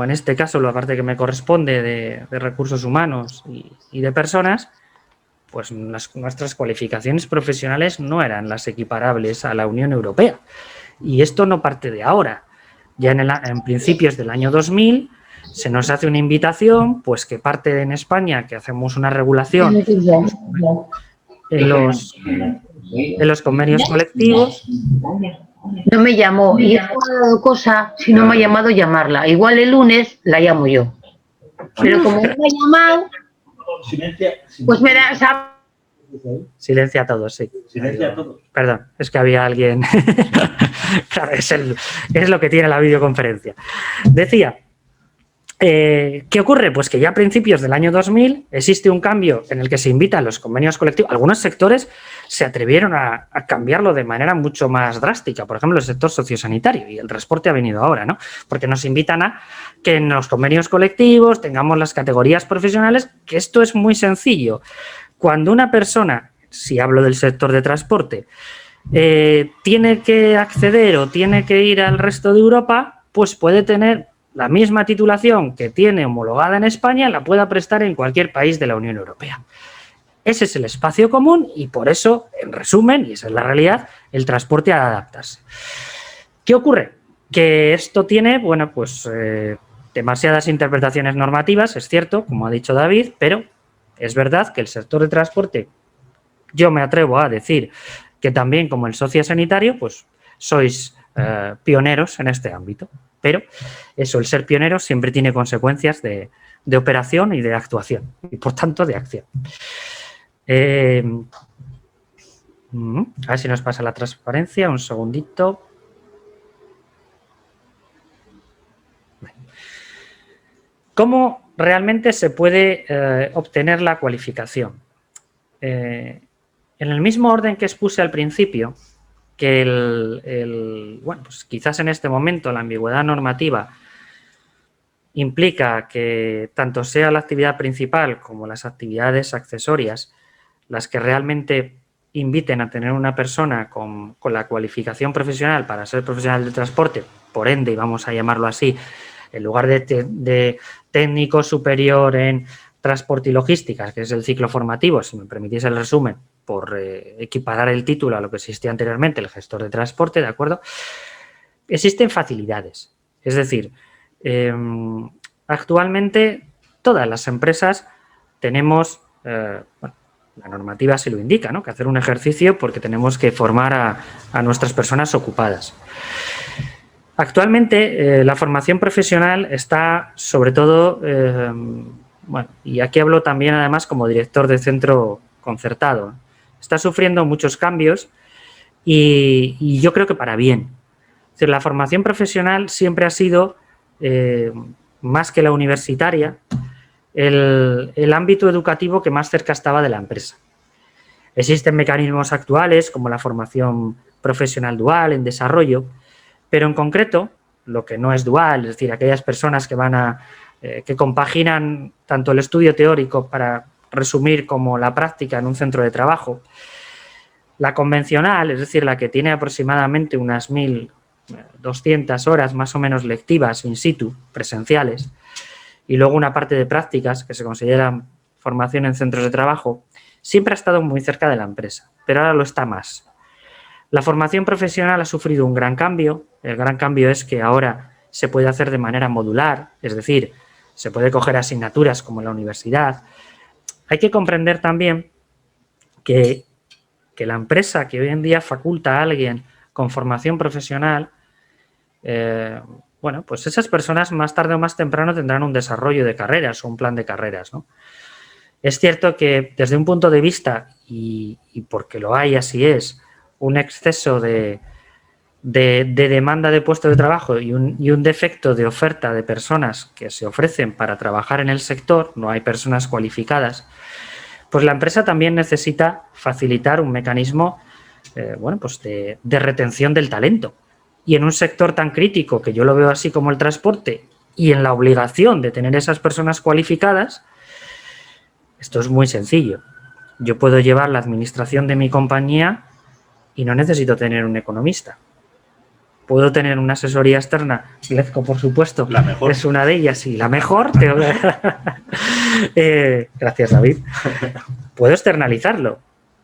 en este caso, la parte que me corresponde de recursos humanos y de personas, pues nuestras cualificaciones profesionales no eran las equiparables a la Unión Europea. Y esto no parte de ahora. Ya en principios del año 2000 se nos hace una invitación, pues que parte en España, que hacemos una regulación en los convenios colectivos. No me llamó y es una cosa, si no me ha llamado, llamarla. Igual el lunes la llamo yo. Pero como no me ha llamado, pues me da... Silencia a todos, sí. Silencia a todos. Perdón, es que había alguien... Claro, es lo que tiene la videoconferencia. Decía, ¿qué ocurre? Pues que ya a principios del año 2000 existe un cambio en el que se invitan los convenios colectivos. Algunos sectores se atrevieron a cambiarlo de manera mucho más drástica. Por ejemplo, el sector sociosanitario, y el transporte ha venido ahora, ¿no? Porque nos invitan a que en los convenios colectivos tengamos las categorías profesionales, que esto es muy sencillo. Cuando una persona, si hablo del sector de transporte, tiene que acceder o tiene que ir al resto de Europa, pues puede tener la misma titulación que tiene homologada en España, la pueda prestar en cualquier país de la Unión Europea. Ese es el espacio común y por eso, en resumen, y esa es la realidad, el transporte ha de adaptarse. ¿Qué ocurre? Que esto tiene, bueno, pues demasiadas interpretaciones normativas, es cierto, como ha dicho David, pero es verdad que el sector de transporte, yo me atrevo a decir que también como el sociosanitario, pues sois pioneros en este ámbito. Pero eso, el ser pionero siempre tiene consecuencias de operación y de actuación, y por tanto de acción. A ver si nos pasa la transparencia, un segundito. ¿Cómo realmente se puede obtener la cualificación? En el mismo orden que expuse al principio, que bueno, pues quizás en este momento la ambigüedad normativa implica que tanto sea la actividad principal como las actividades accesorias las que realmente inviten a tener una persona con la cualificación profesional para ser profesional del transporte, por ende, y vamos a llamarlo así, en lugar de técnico superior en transporte y logística, que es el ciclo formativo, si me permitís el resumen, por equiparar el título a lo que existía anteriormente, el gestor de transporte, ¿de acuerdo? Existen facilidades. Es decir, actualmente todas las empresas tenemos, bueno, la normativa se lo indica, ¿no? Que hacer un ejercicio porque tenemos que formar a nuestras personas ocupadas. Actualmente la formación profesional está sobre todo, bueno, y aquí hablo también además como director de centro concertado, está sufriendo muchos cambios y yo creo que para bien. Es decir, la formación profesional siempre ha sido, más que la universitaria, el ámbito educativo que más cerca estaba de la empresa. Existen mecanismos actuales como la formación profesional dual en desarrollo, pero en concreto, lo que no es dual, es decir, aquellas personas que que compaginan tanto el estudio teórico para resumir como la práctica en un centro de trabajo, la convencional, es decir, la que tiene aproximadamente unas 1.200 horas más o menos lectivas in situ, presenciales, y luego una parte de prácticas que se consideran formación en centros de trabajo, siempre ha estado muy cerca de la empresa, pero ahora lo está más. La formación profesional ha sufrido un gran cambio. El gran cambio es que ahora se puede hacer de manera modular, es decir, se puede coger asignaturas como en la universidad. Hay que comprender también que la empresa que hoy en día faculta a alguien con formación profesional, bueno, pues esas personas más tarde o más temprano tendrán un desarrollo de carreras o un plan de carreras, ¿no? Es cierto que desde un punto de vista, y porque lo hay, así es, un exceso de demanda de puestos de trabajo y un defecto de oferta de personas que se ofrecen para trabajar en el sector, no hay personas cualificadas, pues la empresa también necesita facilitar un mecanismo bueno, pues de retención del talento. Y en un sector tan crítico, que yo lo veo así como el transporte, y en la obligación de tener esas personas cualificadas, esto es muy sencillo. Yo puedo llevar la administración de mi compañía y no necesito tener un economista. Puedo tener una asesoría externa, Lezco, por supuesto, La mejor. es una de ellas y la mejor. Gracias, David. Puedo externalizarlo.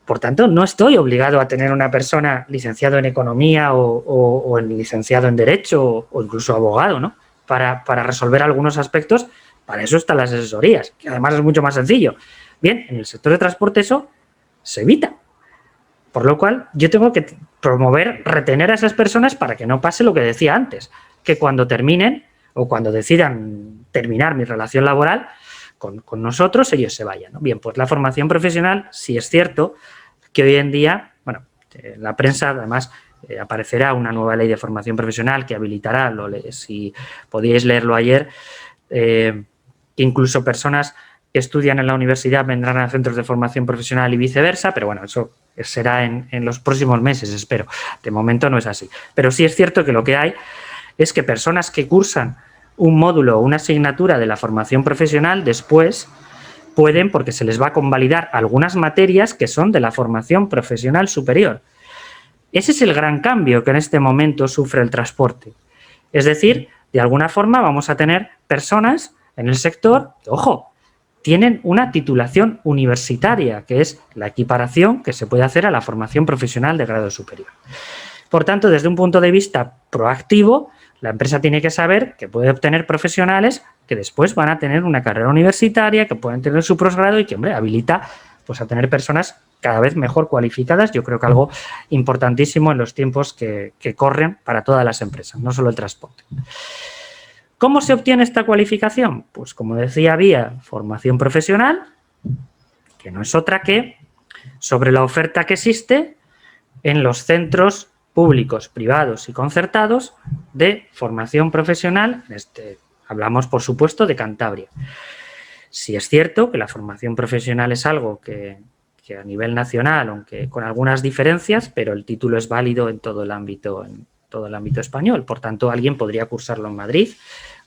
Por tanto, no estoy obligado a tener una persona licenciado en economía o licenciado en derecho o incluso abogado, ¿no? Para resolver algunos aspectos. Para eso están las asesorías, que además es mucho más sencillo. Bien, en el sector de transporte eso se evita. Por lo cual, yo tengo que promover, retener a esas personas para que no pase lo que decía antes, que cuando terminen o cuando decidan terminar mi relación laboral con nosotros, ellos se vayan, ¿no? Bien, pues la formación profesional, sí es cierto que hoy en día, bueno, en la prensa además aparecerá una nueva ley de formación profesional que habilitará, si podíais leerlo ayer, que incluso personas que estudian en la universidad vendrán a centros de formación profesional y viceversa, pero bueno, eso será en los próximos meses, espero. De momento no es así. Pero sí es cierto que lo que hay es que personas que cursan un módulo o una asignatura de la formación profesional después pueden, porque se les va a convalidar algunas materias que son de la formación profesional superior. Ese es el gran cambio que en este momento sufre el transporte. Es decir, de alguna forma vamos a tener personas en el sector que, ojo, tienen una titulación universitaria, que es la equiparación que se puede hacer a la formación profesional de grado superior. Por tanto, desde un punto de vista proactivo, la empresa tiene que saber que puede obtener profesionales que después van a tener una carrera universitaria, que pueden tener su posgrado y que, hombre, habilita pues, a tener personas cada vez mejor cualificadas. Yo creo que algo importantísimo en los tiempos que corren para todas las empresas, no solo el transporte. ¿Cómo se obtiene esta cualificación? Pues como decía, vía formación profesional, que no es otra que sobre la oferta que existe en los centros públicos, privados y concertados de formación profesional. Hablamos, por supuesto, de Cantabria. Sí es cierto que la formación profesional es algo que a nivel nacional, aunque con algunas diferencias, pero el título es válido en todo el ámbito español. Por tanto, alguien podría cursarlo en Madrid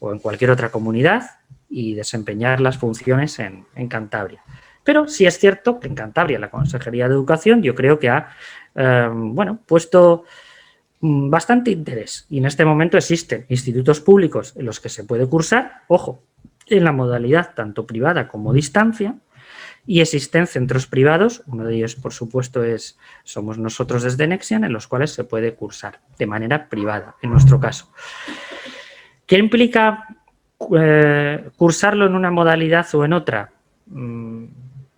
o en cualquier otra comunidad y desempeñar las funciones en Cantabria. Pero sí es cierto que en Cantabria la Consejería de Educación yo creo que ha puesto bastante interés y en este momento existen institutos públicos en los que se puede cursar, ojo, en la modalidad tanto privada como distancia, y existen centros privados, uno de ellos por supuesto somos nosotros desde Nexian, en los cuales se puede cursar de manera privada, en nuestro caso. ¿Qué implica cursarlo en una modalidad o en otra?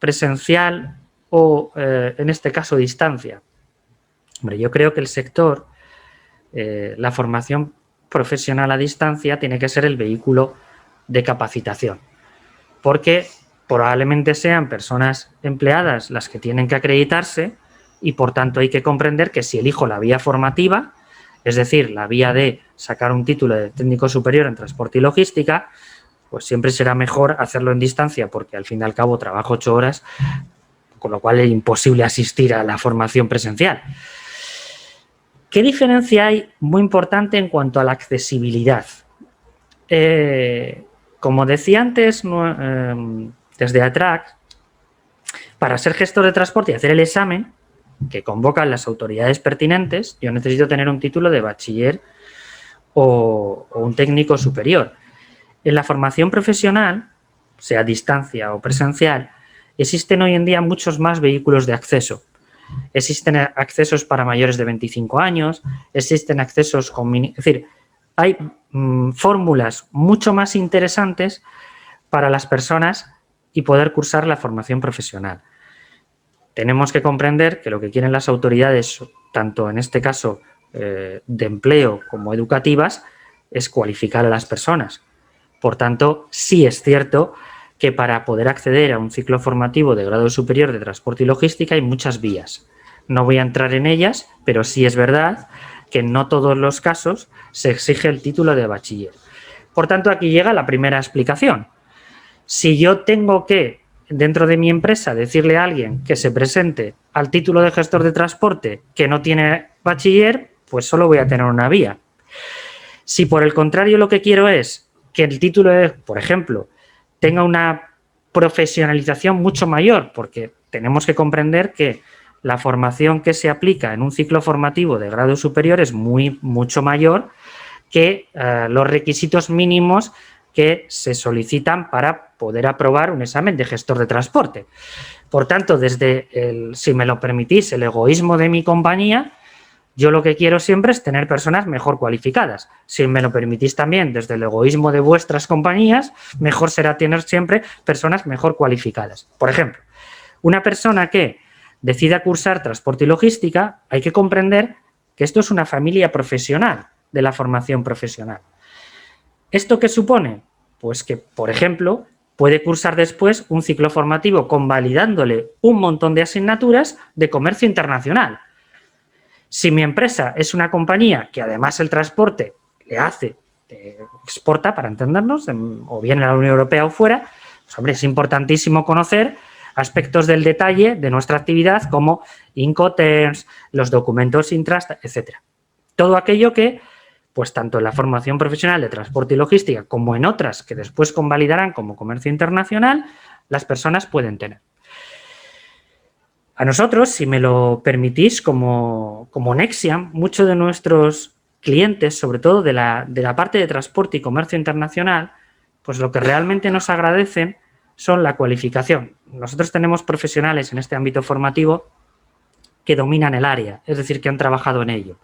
Presencial o en este caso distancia. Hombre, yo creo que el sector, la formación profesional a distancia tiene que ser el vehículo de capacitación, porque probablemente sean personas empleadas las que tienen que acreditarse, y por tanto hay que comprender que si elijo la vía formativa, es decir, la vía de sacar un título de técnico superior en transporte y logística, pues siempre será mejor hacerlo en distancia porque al fin y al cabo trabajo 8 horas, con lo cual es imposible asistir a la formación presencial. ¿Qué diferencia hay muy importante en cuanto a la accesibilidad? Como decía antes, desde ATRAC, para ser gestor de transporte y hacer el examen que convocan las autoridades pertinentes, yo necesito tener un título de bachiller o un técnico superior. En la formación profesional, sea a distancia o presencial, existen hoy en día muchos más vehículos de acceso. Existen accesos para mayores de 25 años, existen accesos con... Es decir, hay fórmulas mucho más interesantes para las personas y poder cursar la formación profesional. Tenemos que comprender que lo que quieren las autoridades, tanto en este caso de empleo como educativas, es cualificar a las personas. Por tanto, sí es cierto que para poder acceder a un ciclo formativo de grado superior de transporte y logística hay muchas vías. No voy a entrar en ellas, pero sí es verdad que en no todos los casos se exige el título de bachiller. Por tanto, aquí llega la primera explicación. Si yo tengo que, dentro de mi empresa, decirle a alguien que se presente al título de gestor de transporte que no tiene bachiller, pues solo voy a tener una vía. Si por el contrario lo que quiero es que el título, por ejemplo, tenga una profesionalización mucho mayor, porque tenemos que comprender que la formación que se aplica en un ciclo formativo de grado superior es mucho mayor que los requisitos mínimos que se solicitan para poder aprobar un examen de gestor de transporte. Por tanto, desde si me lo permitís, el egoísmo de mi compañía, yo lo que quiero siempre es tener personas mejor cualificadas. Si me lo permitís también, desde el egoísmo de vuestras compañías, mejor será tener siempre personas mejor cualificadas. Por ejemplo, una persona que decida cursar transporte y logística, hay que comprender que esto es una familia profesional de la formación profesional. ¿Esto qué supone? Pues que, por ejemplo, puede cursar después un ciclo formativo convalidándole un montón de asignaturas de comercio internacional. Si mi empresa es una compañía que además el transporte le hace, exporta, para entendernos, o bien en la Unión Europea o fuera, pues hombre, es importantísimo conocer aspectos del detalle de nuestra actividad como Incoterms, los documentos Intrust, etc. Todo aquello que, pues tanto en la formación profesional de transporte y logística como en otras que después convalidarán como comercio internacional, las personas pueden tener. A nosotros, si me lo permitís, como Nexiam, muchos de nuestros clientes, sobre todo de la parte de transporte y comercio internacional, pues lo que realmente nos agradecen son la cualificación. Nosotros tenemos profesionales en este ámbito formativo que dominan el área, es decir, que han trabajado en ello.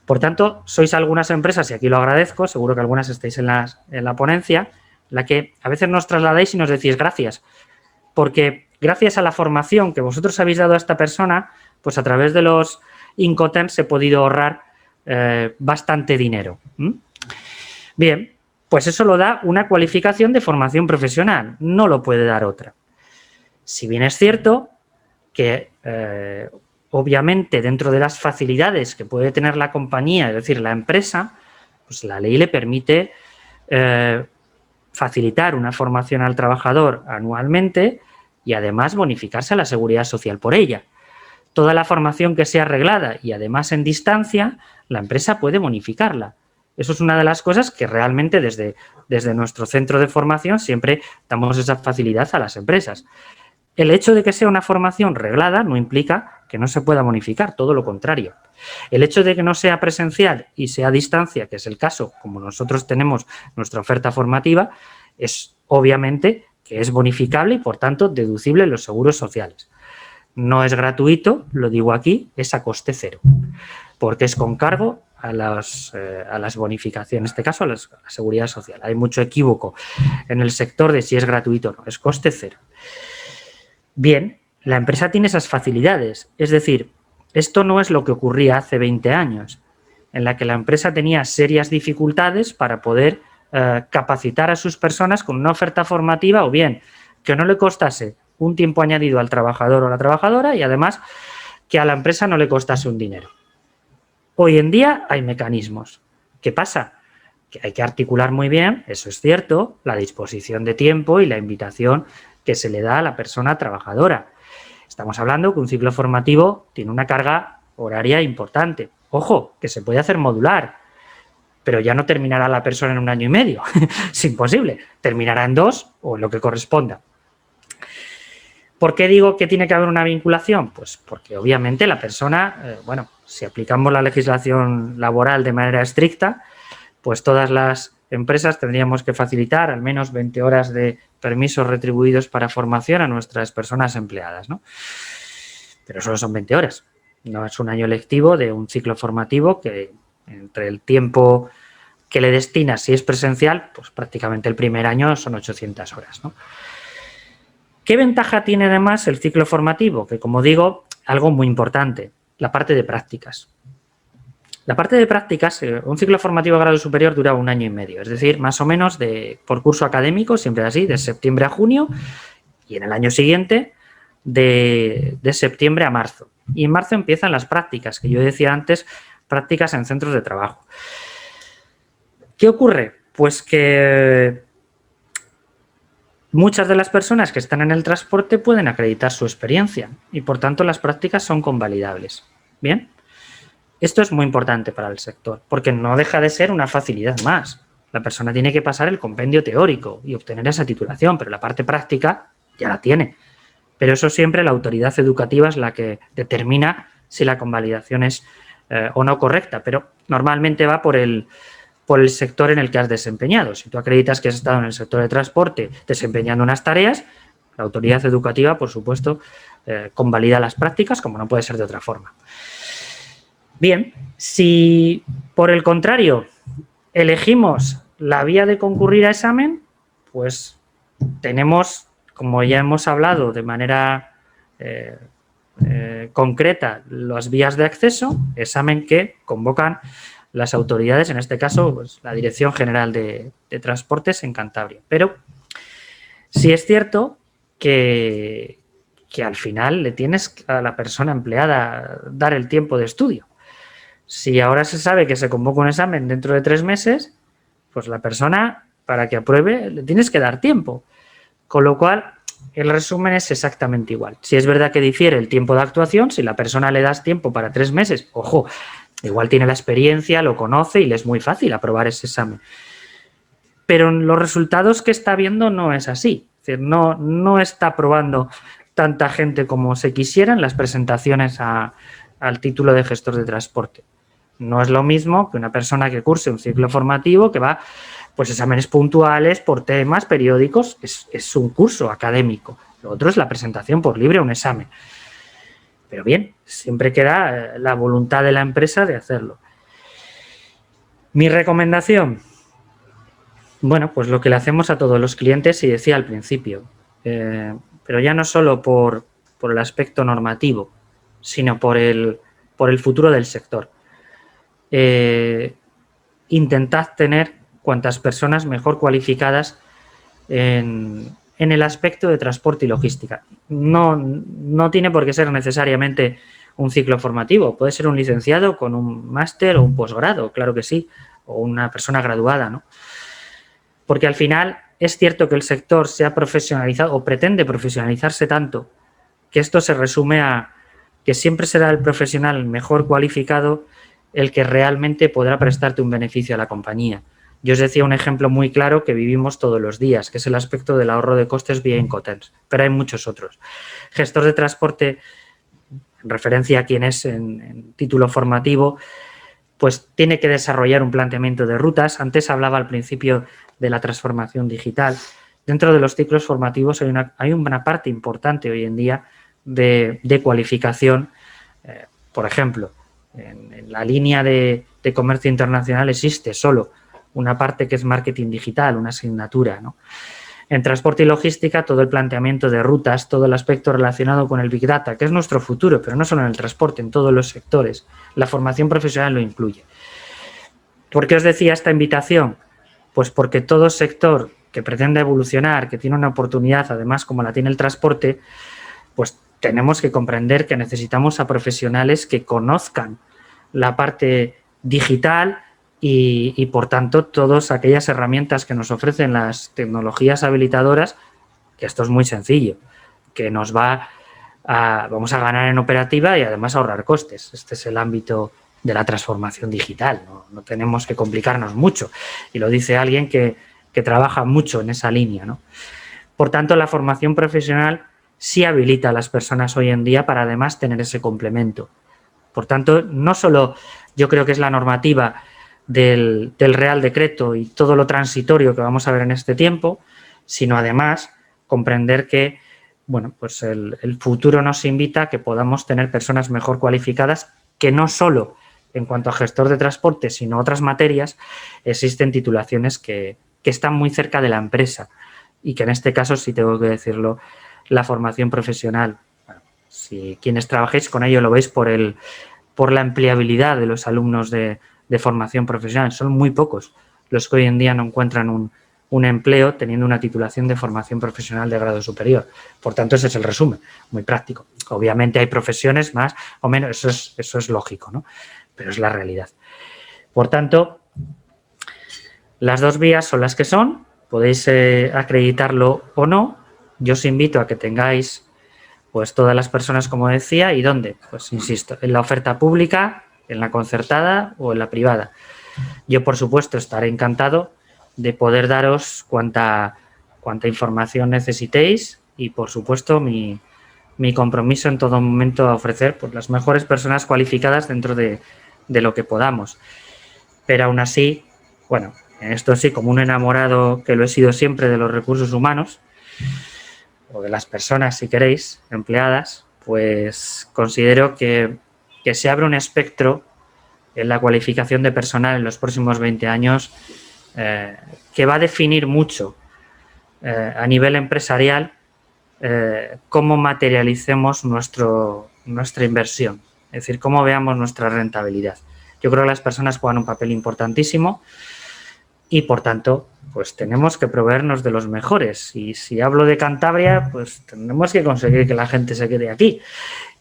Por tanto, sois algunas empresas, y aquí lo agradezco, seguro que algunas estáis en la ponencia, la que a veces nos trasladáis y nos decís gracias, porque gracias a la formación que vosotros habéis dado a esta persona, pues a través de los Incoterms se ha podido ahorrar bastante dinero. Bien, pues eso lo da una cualificación de formación profesional, no lo puede dar otra. Si bien es cierto que obviamente dentro de las facilidades que puede tener la compañía, es decir, la empresa, pues la ley le permite facilitar una formación al trabajador anualmente y además bonificarse a la seguridad social por ella. Toda la formación que sea reglada y además en distancia, la empresa puede bonificarla. Eso es una de las cosas que realmente desde nuestro centro de formación siempre damos esa facilidad a las empresas. El hecho de que sea una formación reglada no implica que no se pueda bonificar, todo lo contrario. El hecho de que no sea presencial y sea a distancia, que es el caso, como nosotros tenemos nuestra oferta formativa, es obviamente que es bonificable y, por tanto, deducible en los seguros sociales. No es gratuito, lo digo aquí, es a coste cero, porque es con cargo a las bonificaciones, en este caso a la seguridad social. Hay mucho equívoco en el sector de si es gratuito o no, es coste cero. Bien, la empresa tiene esas facilidades, es decir, esto no es lo que ocurría hace 20 años, en la que la empresa tenía serias dificultades para poder capacitar a sus personas con una oferta formativa o bien que no le costase un tiempo añadido al trabajador o a la trabajadora y además que a la empresa no le costase un dinero. Hoy en día hay mecanismos. ¿Qué pasa? Que hay que articular muy bien, eso es cierto, la disposición de tiempo y la invitación que se le da a la persona trabajadora. Estamos hablando que un ciclo formativo tiene una carga horaria importante. Ojo, que se puede hacer modular, pero ya no terminará la persona en 1 año y medio. Es imposible. Terminará en 2 o en lo que corresponda. ¿Por qué digo que tiene que haber una vinculación? Pues porque obviamente la persona, bueno, si aplicamos la legislación laboral de manera estricta, pues todas las empresas tendríamos que facilitar al menos 20 horas de permisos retribuidos para formación a nuestras personas empleadas, ¿no? Pero solo son 20 horas. No es un año lectivo de un ciclo formativo que entre el tiempo que le destinas, si es presencial, pues prácticamente el primer año son 800 horas, ¿no? ¿Qué ventaja tiene además el ciclo formativo? Que, como digo, algo muy importante, la parte de prácticas. La parte de prácticas, un ciclo formativo de grado superior dura 1 año y medio, es decir, más o menos por curso académico, siempre así, de septiembre a junio, y en el año siguiente de septiembre a marzo. Y en marzo empiezan las prácticas, que yo decía antes, prácticas en centros de trabajo. ¿Qué ocurre? Pues que muchas de las personas que están en el transporte pueden acreditar su experiencia y, por tanto, las prácticas son convalidables. Bien, esto es muy importante para el sector porque no deja de ser una facilidad más. La persona tiene que pasar el compendio teórico y obtener esa titulación, pero la parte práctica ya la tiene. Pero eso siempre la autoridad educativa es la que determina si la convalidación es o no correcta, pero normalmente va por el sector en el que has desempeñado. Si tú acreditas que has estado en el sector de transporte desempeñando unas tareas, la autoridad educativa, por supuesto, convalida las prácticas, como no puede ser de otra forma. Bien, si por el contrario elegimos la vía de concurrir a examen, pues tenemos, como ya hemos hablado de manera concreta, las vías de acceso, examen que convocan las autoridades, en este caso pues, la Dirección General de Transportes en Cantabria. Pero sí es cierto que al final le tienes a la persona empleada dar el tiempo de estudio. Si ahora se sabe que se convoca un examen dentro de 3 meses, pues la persona, para que apruebe, le tienes que dar tiempo. Con lo cual, el resumen es exactamente igual. Si es verdad que difiere el tiempo de actuación, si la persona le das tiempo para 3 meses, ojo, igual tiene la experiencia, lo conoce y le es muy fácil aprobar ese examen. Pero en los resultados que está viendo no es así. Es decir, no está aprobando tanta gente como se quisiera en las presentaciones al título de gestor de transporte. No es lo mismo que una persona que curse un ciclo formativo que va, pues exámenes puntuales por temas periódicos, es un curso académico. Lo otro es la presentación por libre a un examen. Pero bien, siempre queda la voluntad de la empresa de hacerlo. Mi recomendación, bueno, pues lo que le hacemos a todos los clientes, y decía al principio, pero ya no solo por el aspecto normativo, sino por el futuro del sector. Intentad tener cuantas personas mejor cualificadas en el aspecto de transporte y logística. No tiene por qué ser necesariamente un ciclo formativo, puede ser un licenciado con un máster o un posgrado, claro que sí, o una persona graduada, ¿no? Porque al final es cierto que el sector se ha profesionalizado o pretende profesionalizarse tanto que esto se resume a que siempre será el profesional mejor cualificado el que realmente podrá prestarte un beneficio a la compañía. Yo os decía un ejemplo muy claro que vivimos todos los días, que es el aspecto del ahorro de costes vía Incoterms, pero hay muchos otros. Gestor de transporte, en referencia a quien es en título formativo, pues tiene que desarrollar un planteamiento de rutas. Antes hablaba al principio de la transformación digital. Dentro de los ciclos formativos hay una parte importante hoy en día de cualificación. Por ejemplo, en la línea de comercio internacional existe solo una parte que es marketing digital, una asignatura, ¿no? En transporte y logística, todo el planteamiento de rutas, todo el aspecto relacionado con el Big Data, que es nuestro futuro, pero no solo en el transporte, en todos los sectores. La formación profesional lo incluye. ¿Por qué os decía esta invitación? Pues porque todo sector que pretenda evolucionar, que tiene una oportunidad, además como la tiene el transporte, pues tenemos que comprender que necesitamos a profesionales que conozcan la parte digital y por tanto, todas aquellas herramientas que nos ofrecen las tecnologías habilitadoras, que esto es muy sencillo, que vamos a ganar en operativa y además ahorrar costes. Este es el ámbito de la transformación digital, no tenemos que complicarnos mucho. Y lo dice alguien que trabaja mucho en esa línea, ¿no? Por tanto, la formación profesional sí habilita a las personas hoy en día para además tener ese complemento. Por tanto, no solo yo creo que es la normativa del Real Decreto y todo lo transitorio que vamos a ver en este tiempo, sino además comprender que bueno, pues el futuro nos invita a que podamos tener personas mejor cualificadas, que no solo en cuanto a gestor de transporte, sino otras materias, existen titulaciones que están muy cerca de la empresa y que en este caso, si tengo que decirlo, la formación profesional, bueno, si quienes trabajéis con ello lo veis por la empleabilidad de los alumnos de formación profesional, son muy pocos los que hoy en día no encuentran un empleo teniendo una titulación de formación profesional de grado superior. Por tanto, ese es el resumen, muy práctico. Obviamente hay profesiones más o menos, eso es lógico, ¿no? Pero es la realidad. Por tanto, las dos vías son las que son, podéis acreditarlo o no. Yo os invito a que tengáis pues todas las personas, como decía, ¿y dónde? Pues insisto, en la oferta pública, en la concertada o en la privada. Yo, por supuesto, estaré encantado de poder daros cuanta información necesitéis y, por supuesto, mi compromiso en todo momento a ofrecer pues, las mejores personas cualificadas dentro de lo que podamos. Pero aún así, bueno, esto sí, como un enamorado que lo he sido siempre de los recursos humanos o de las personas, si queréis, empleadas, pues considero que se abre un espectro en la cualificación de personal en los próximos 20 años que va a definir mucho a nivel empresarial cómo materialicemos nuestra inversión, es decir, cómo veamos nuestra rentabilidad. Yo creo que las personas juegan un papel importantísimo y, por tanto, pues tenemos que proveernos de los mejores. Y si hablo de Cantabria, pues tenemos que conseguir que la gente se quede aquí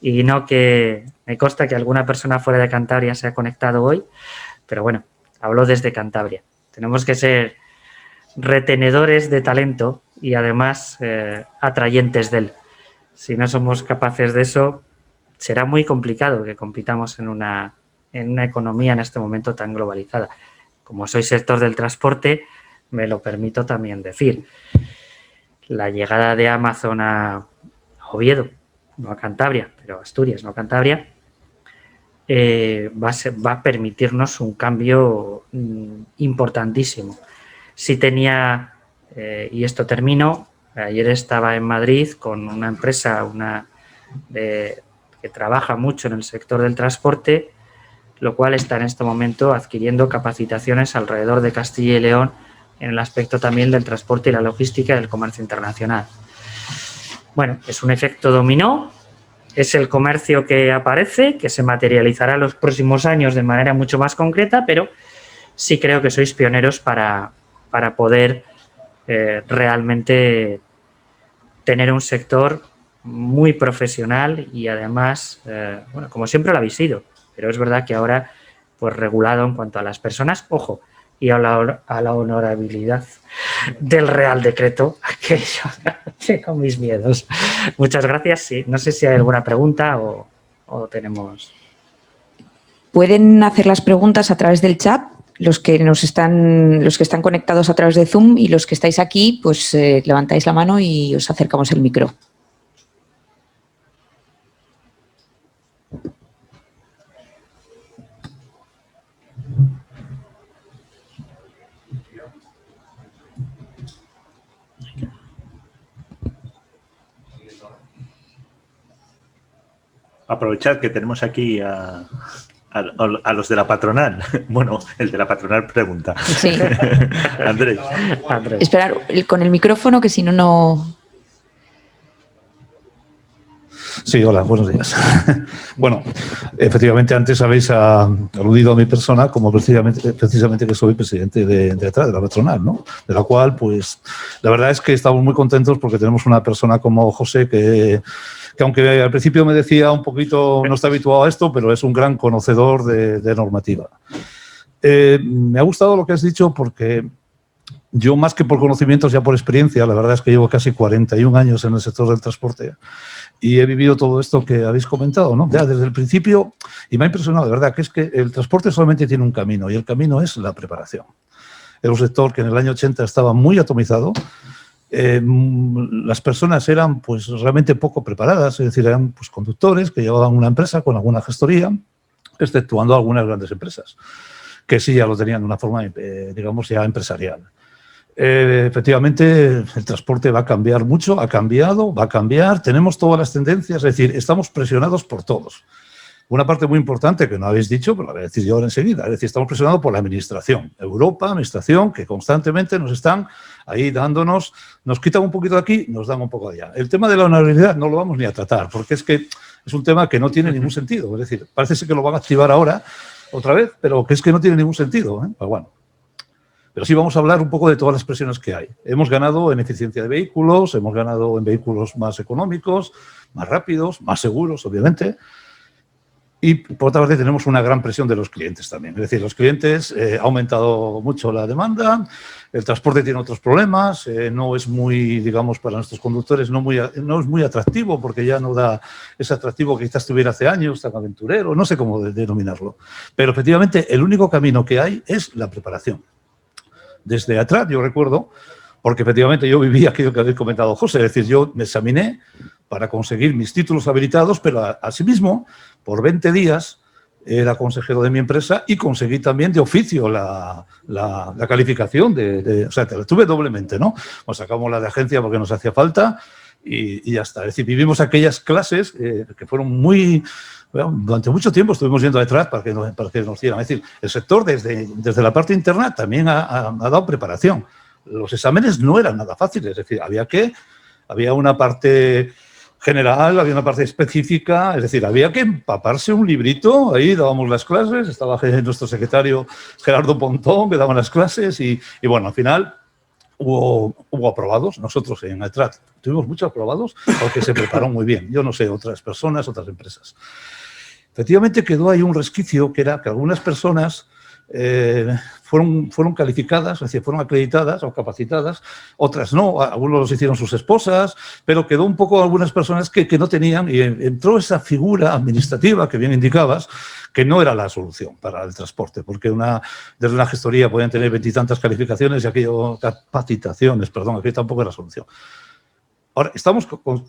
y no que me consta que alguna persona fuera de Cantabria se ha conectado hoy, pero bueno, hablo desde Cantabria. Tenemos que ser retenedores de talento y además atrayentes de él. Si no somos capaces de eso, será muy complicado que compitamos en una economía en este momento tan globalizada. Como soy sector del transporte, me lo permito también decir. La llegada de Amazon a Oviedo, no a Cantabria, pero a Asturias, no a Cantabria, va a permitirnos un cambio importantísimo. Si tenía, y esto termino, ayer estaba en Madrid con una empresa que trabaja mucho en el sector del transporte, lo cual está en este momento adquiriendo capacitaciones alrededor de Castilla y León en el aspecto también del transporte y la logística y del comercio internacional. Bueno, es un efecto dominó, es el comercio que aparece, que se materializará en los próximos años de manera mucho más concreta, pero sí creo que sois pioneros para poder realmente tener un sector muy profesional y además, bueno, como siempre lo habéis sido, pero es verdad que ahora pues regulado en cuanto a las personas, ojo, y a la honorabilidad del Real Decreto, que yo tengo mis miedos. Muchas gracias. Sí, no sé si hay alguna pregunta o tenemos... Pueden hacer las preguntas a través del chat, los que están conectados a través de Zoom, y los que estáis aquí, pues levantáis la mano y os acercamos el micro. Aprovechad que tenemos aquí a los de la patronal. Bueno, el de la patronal pregunta. Sí. Andrés. Esperar con el micrófono, que si no, no... Sí, hola, buenos días. Bueno, efectivamente antes habéis aludido a mi persona como precisamente que soy presidente de la patronal, ¿no? De la cual, pues, la verdad es que estamos muy contentos porque tenemos una persona como José que que aunque al principio me decía un poquito, no está habituado a esto, pero es un gran conocedor de normativa. Me ha gustado lo que has dicho porque yo, más que por conocimientos, ya por experiencia, la verdad es que llevo casi 41 años en el sector del transporte y he vivido todo esto que habéis comentado, ¿no? Ya desde el principio, y me ha impresionado, de verdad, que es que el transporte solamente tiene un camino y el camino es la preparación. Era un sector que en el año 80 estaba muy atomizado. Las personas eran pues realmente poco preparadas, es decir, eran pues conductores que llevaban una empresa con alguna gestoría, exceptuando algunas grandes empresas, que sí ya lo tenían de una forma, digamos, ya empresarial. Efectivamente, el transporte va a cambiar mucho, ha cambiado, va a cambiar, tenemos todas las tendencias, es decir, estamos presionados por todos. Una parte muy importante que no habéis dicho, pero la voy a decir yo ahora enseguida, es decir, estamos presionados por la administración. Europa, administración, que constantemente nos están ahí dándonos, nos quitan un poquito de aquí, nos dan un poco de allá. El tema de la honorabilidad no lo vamos ni a tratar, porque es que es un tema que no tiene ningún sentido. Es decir, parece ser que lo van a activar ahora, otra vez, pero que es que no tiene ningún sentido, ¿eh? Pues bueno. Pero sí vamos a hablar un poco de todas las presiones que hay. Hemos ganado en eficiencia de vehículos, hemos ganado en vehículos más económicos, más rápidos, más seguros, obviamente. Y por otra parte tenemos una gran presión de los clientes también. Es decir, los clientes, ha aumentado mucho la demanda, el transporte tiene otros problemas, no es muy, digamos, para nuestros conductores no es muy atractivo porque ya no da ese atractivo que quizás tuviera hace años, tan aventurero, no sé cómo denominarlo. Pero efectivamente el único camino que hay es la preparación. Desde atrás, yo recuerdo, porque efectivamente yo viví aquello que habéis comentado, José, es decir, yo me examiné para conseguir mis títulos habilitados, pero asimismo, por 20 días, era consejero de mi empresa y conseguí también de oficio la calificación o sea, te la tuve doblemente, ¿no? Nos sacamos la de agencia porque nos hacía falta y ya está. Es decir, vivimos aquellas clases que fueron muy... Bueno, durante mucho tiempo estuvimos yendo detrás para que nos dieran. Es decir, el sector desde la parte interna también ha dado preparación. Los exámenes no eran nada fáciles, es decir, había una parte general, había una parte específica, es decir, había que empaparse un librito, ahí dábamos las clases, estaba nuestro secretario Gerardo Pontón que daba las clases y bueno, al final hubo aprobados, nosotros en Aetrat tuvimos muchos aprobados porque se preparó muy bien, yo no sé, otras personas, otras empresas. Efectivamente quedó ahí un resquicio que era que algunas personas fueron calificadas, es decir, fueron acreditadas o capacitadas, otras no, algunos los hicieron sus esposas, pero quedó un poco algunas personas que no tenían y entró esa figura administrativa que bien indicabas, que no era la solución para el transporte, porque desde una gestoría podían tener 20 y tantas calificaciones y capacitaciones, perdón, aquí tampoco era la solución. Ahora,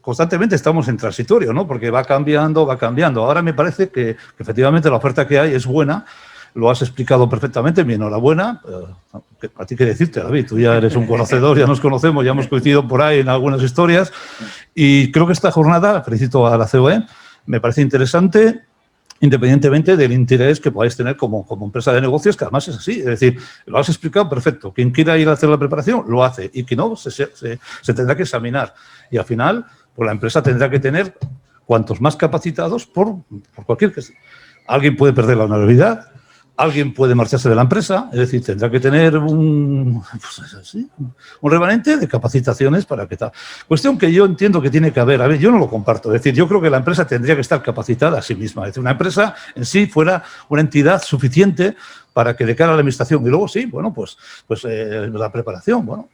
constantemente estamos en transitorio, ¿no? Porque va cambiando, va cambiando. Ahora me parece que efectivamente la oferta que hay es buena, lo has explicado perfectamente, mi enhorabuena. A ti qué decirte, David, tú ya eres un conocedor, ya nos conocemos, ya hemos coincidido por ahí en algunas historias y creo que esta jornada, felicito a la COE, me parece interesante, independientemente del interés que podáis tener como empresa de negocios, que además es así, es decir, lo has explicado perfecto, quien quiera ir a hacer la preparación lo hace y quien no se tendrá que examinar y al final pues la empresa tendrá que tener cuantos más capacitados por cualquier que sea. Alguien puede perder la honorabilidad, alguien puede marcharse de la empresa, es decir, tendrá que tener un remanente de capacitaciones para que tal. Cuestión que yo entiendo que tiene que haber, a ver, yo no lo comparto, es decir, yo creo que la empresa tendría que estar capacitada a sí misma, es decir, una empresa en sí fuera una entidad suficiente para que de cara a la administración, y luego sí, bueno, pues la preparación, bueno,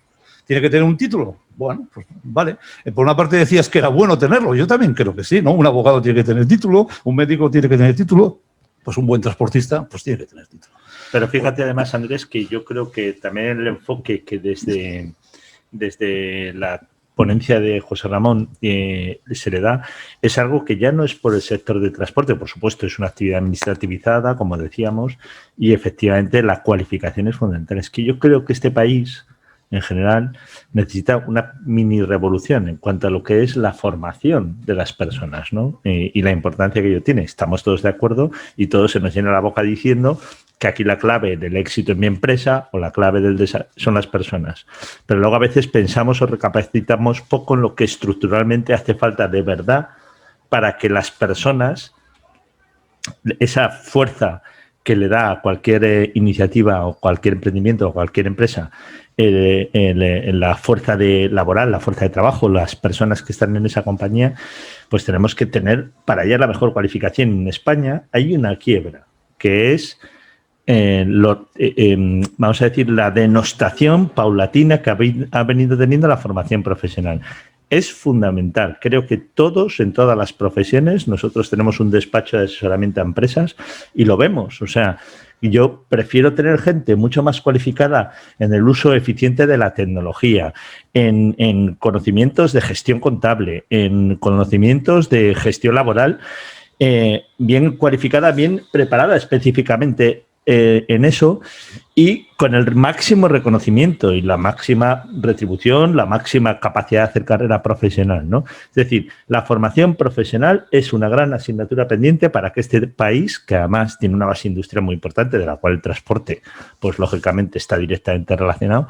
¿tiene que tener un título? Bueno, pues vale. Por una parte decías que era bueno tenerlo, yo también creo que sí, ¿no? Un abogado tiene que tener título, un médico tiene que tener título, pues un buen transportista pues tiene que tener título. Pero fíjate además, Andrés, que yo creo que también el enfoque que desde la ponencia de José Ramón se le da es algo que ya no es por el sector de transporte, por supuesto es una actividad administrativizada, como decíamos, y efectivamente la cualificación es fundamental. Es que yo creo que este país en general necesita una mini revolución en cuanto a lo que es la formación de las personas, ¿no? Y la importancia que ello tiene. Estamos todos de acuerdo y todos se nos llena la boca diciendo que aquí la clave del éxito en mi empresa o la clave del desarrollo son las personas. Pero luego a veces pensamos o recapacitamos poco en lo que estructuralmente hace falta de verdad para que las personas, esa fuerza que le da a cualquier iniciativa o cualquier emprendimiento o cualquier empresa la fuerza laboral, la fuerza de trabajo, las personas que están en esa compañía, pues tenemos que tener para ella la mejor cualificación. En España hay una quiebra, que es, vamos a decir, la denostación paulatina que ha venido teniendo la formación profesional. Es fundamental. Creo que todos, en todas las profesiones, nosotros tenemos un despacho de asesoramiento a empresas y lo vemos. O sea, yo prefiero tener gente mucho más cualificada en el uso eficiente de la tecnología, en conocimientos de gestión contable, en conocimientos de gestión laboral, bien cualificada, bien preparada específicamente en eso y con el máximo reconocimiento y la máxima retribución, la máxima capacidad de hacer carrera profesional, ¿no? Es decir, la formación profesional es una gran asignatura pendiente para que este país, que además tiene una base industrial muy importante, de la cual el transporte, pues lógicamente está directamente relacionado,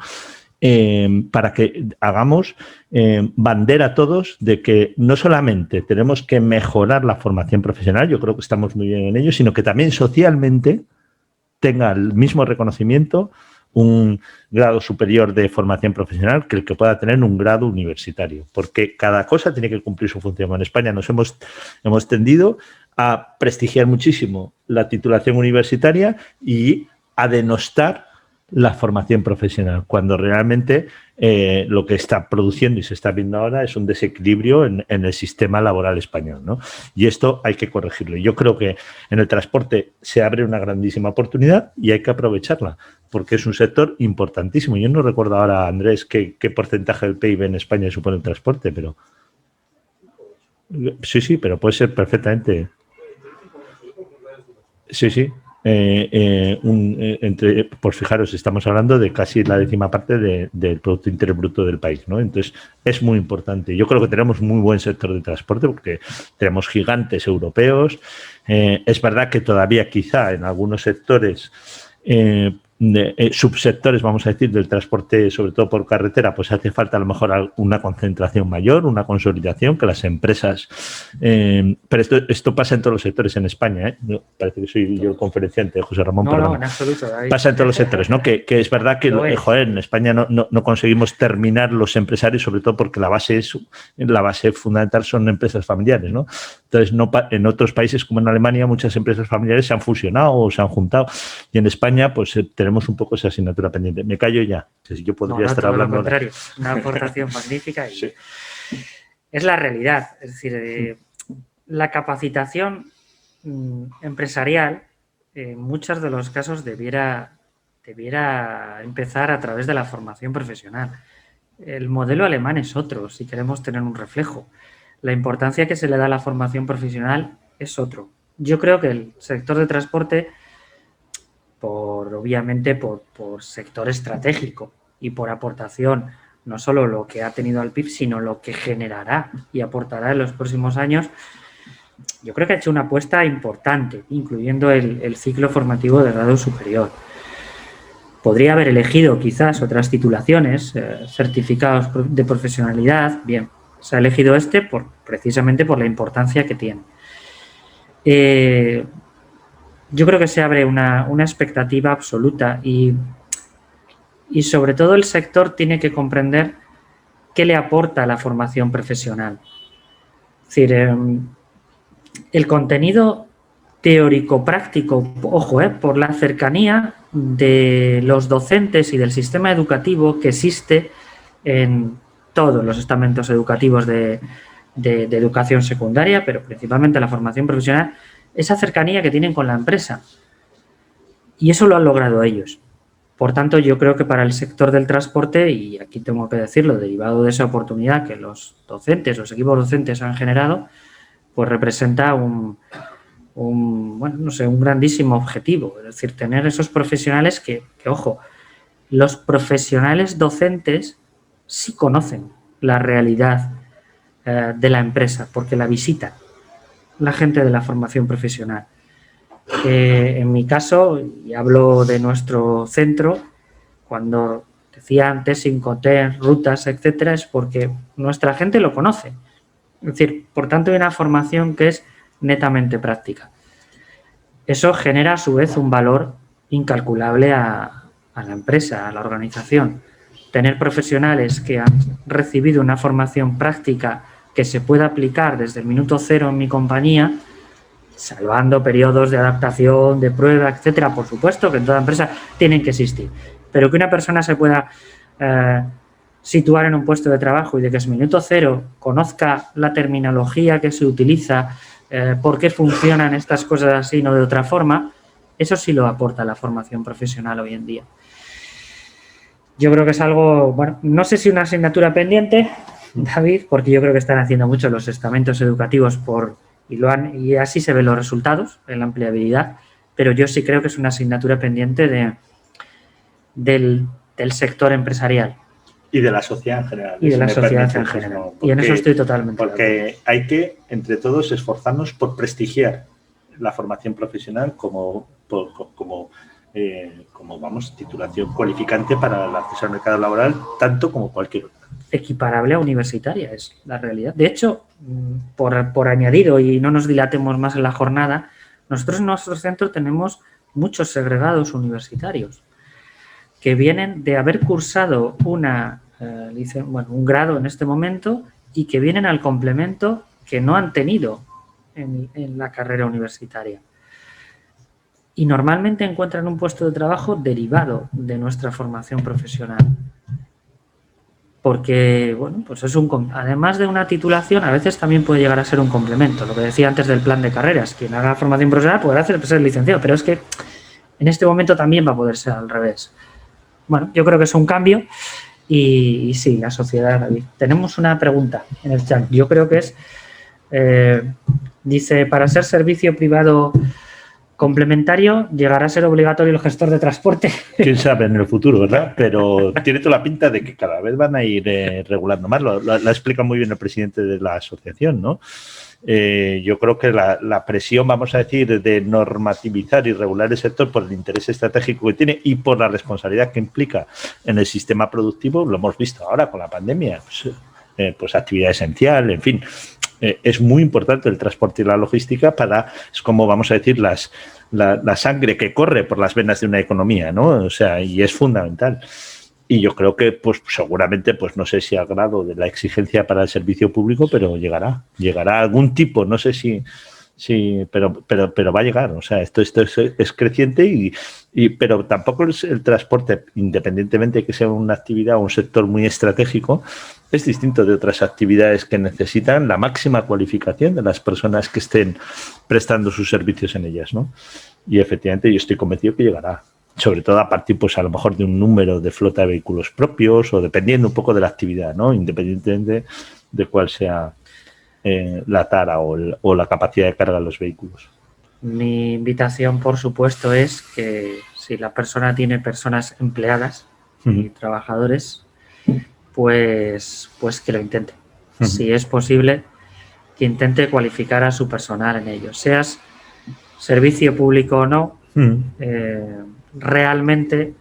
para que hagamos bandera todos de que no solamente tenemos que mejorar la formación profesional, yo creo que estamos muy bien en ello, sino que también socialmente tenga el mismo reconocimiento un grado superior de formación profesional que el que pueda tener un grado universitario, porque cada cosa tiene que cumplir su función. En España nos hemos tendido a prestigiar muchísimo la titulación universitaria y a denostar la formación profesional, cuando realmente lo que está produciendo y se está viendo ahora es un desequilibrio en el sistema laboral español, ¿no? Y esto hay que corregirlo. Yo creo que en el transporte se abre una grandísima oportunidad y hay que aprovecharla, porque es un sector importantísimo. Yo no recuerdo ahora, Andrés, qué porcentaje del PIB en España supone el transporte, pero sí, pero puede ser perfectamente. Sí. Pues fijaros, estamos hablando de casi la 10ª parte del Producto Interior Bruto del país, ¿no? Entonces, es muy importante. Yo creo que tenemos muy buen sector de transporte porque tenemos gigantes europeos. Es verdad que todavía quizá en algunos sectores, subsectores, vamos a decir, del transporte, sobre todo por carretera, pues hace falta a lo mejor una concentración mayor, una consolidación, que las empresas... pero esto pasa en todos los sectores en España, ¿eh? No, parece que soy yo el conferenciante, José Ramón. No, en absoluto. Pasa en todos los sectores, ¿no? Que es verdad que en España no conseguimos terminar los empresarios, sobre todo porque la base fundamental son empresas familiares, ¿no? Entonces, en otros países como en Alemania, muchas empresas familiares se han fusionado o se han juntado. Y en España, pues tenemos un poco esa asignatura pendiente. Me callo ya. Si yo podría estar hablando. Al contrario, una aportación magnífica. Y sí. Es la realidad. Es decir, la capacitación empresarial, en muchos de los casos, debiera empezar a través de la formación profesional. El modelo alemán es otro, si queremos tener un reflejo. La importancia que se le da a la formación profesional es otro. Yo creo que el sector de transporte, obviamente por sector estratégico y por aportación, no solo lo que ha tenido al PIB, sino lo que generará y aportará en los próximos años, yo creo que ha hecho una apuesta importante, incluyendo el ciclo formativo de grado superior. Podría haber elegido quizás otras titulaciones, certificados de profesionalidad, bien. Se ha elegido precisamente por la importancia que tiene. Yo creo que se abre una expectativa absoluta y sobre todo el sector tiene que comprender qué le aporta la formación profesional. Es decir, el contenido teórico-práctico, ojo, por la cercanía de los docentes y del sistema educativo que existe en todos los estamentos educativos de educación secundaria, pero principalmente la formación profesional, esa cercanía que tienen con la empresa. Y eso lo han logrado ellos. Por tanto, yo creo que para el sector del transporte, y aquí tengo que decirlo, derivado de esa oportunidad que los equipos docentes han generado, pues representa un grandísimo objetivo. Es decir, tener esos profesionales que, ojo, los profesionales docentes sí conocen la realidad de la empresa, porque la visitan la gente de la formación profesional. En mi caso, y hablo de nuestro centro, cuando decía antes Incoterm, rutas, etcétera, es porque nuestra gente lo conoce. Es decir, por tanto, hay una formación que es netamente práctica. Eso genera a su vez un valor incalculable a la empresa, a la organización. Tener profesionales que han recibido una formación práctica que se pueda aplicar desde el minuto cero en mi compañía, salvando periodos de adaptación, de prueba, etcétera. Por supuesto que en toda empresa tienen que existir, pero que una persona se pueda situar en un puesto de trabajo y de que es minuto cero conozca la terminología que se utiliza, por qué funcionan estas cosas así, no de otra forma, eso sí lo aporta la formación profesional hoy en día. Yo creo que es algo, bueno, no sé si una asignatura pendiente, David, porque yo creo que están haciendo mucho los estamentos educativos y así se ven los resultados en la empleabilidad, pero yo sí creo que es una asignatura pendiente del sector empresarial. Y de la sociedad en general. Y de la sociedad en general. No, y en eso estoy totalmente de acuerdo. Porque hay que, entre todos, esforzarnos por prestigiar la formación profesional como titulación cualificante para el acceso al mercado laboral, tanto como cualquier otra. Equiparable a universitaria, es la realidad. De hecho, por añadido, y no nos dilatemos más en la jornada, nosotros en nuestro centro tenemos muchos segregados universitarios que vienen de haber cursado un grado en este momento y que vienen al complemento que no han tenido en la carrera universitaria. Y normalmente encuentran un puesto de trabajo derivado de nuestra formación profesional. Porque, bueno, pues además de una titulación, a veces también puede llegar a ser un complemento. Lo que decía antes del plan de carreras, quien haga formación profesional podrá ser licenciado, pero es que en este momento también va a poder ser al revés. Bueno, yo creo que es un cambio y sí, la sociedad, David. Tenemos una pregunta en el chat. Yo creo que es, dice, para ser servicio privado complementario, ¿llegará a ser obligatorio el gestor de transporte? Quién sabe en el futuro, ¿verdad? Pero tiene toda la pinta de que cada vez van a ir regulando más. Lo explica muy bien el presidente de la asociación, ¿no? Yo creo que la presión, vamos a decir, de normativizar y regular el sector por el interés estratégico que tiene y por la responsabilidad que implica en el sistema productivo, lo hemos visto ahora con la pandemia, pues actividad esencial, en fin. Es muy importante el transporte y la logística es como, vamos a decir, la sangre que corre por las venas de una economía, ¿no? O sea, y es fundamental. Y yo creo que, pues seguramente, pues no sé si al grado de la exigencia para el servicio público, pero llegará algún tipo, no sé si pero va a llegar. O sea, esto es creciente pero tampoco es el transporte, independientemente de que sea una actividad o un sector muy estratégico, es distinto de otras actividades que necesitan la máxima cualificación de las personas que estén prestando sus servicios en ellas, ¿no? Y efectivamente yo estoy convencido que llegará. Sobre todo a partir, pues a lo mejor de un número de flota de vehículos propios o dependiendo un poco de la actividad, ¿no? Independientemente de cuál sea la tara o la capacidad de carga de los vehículos. Mi invitación, por supuesto, es que si la persona tiene personas empleadas y trabajadores, pues que lo intente. Si es posible, que intente cualificar a su personal en ello. Seas servicio público o no, realmente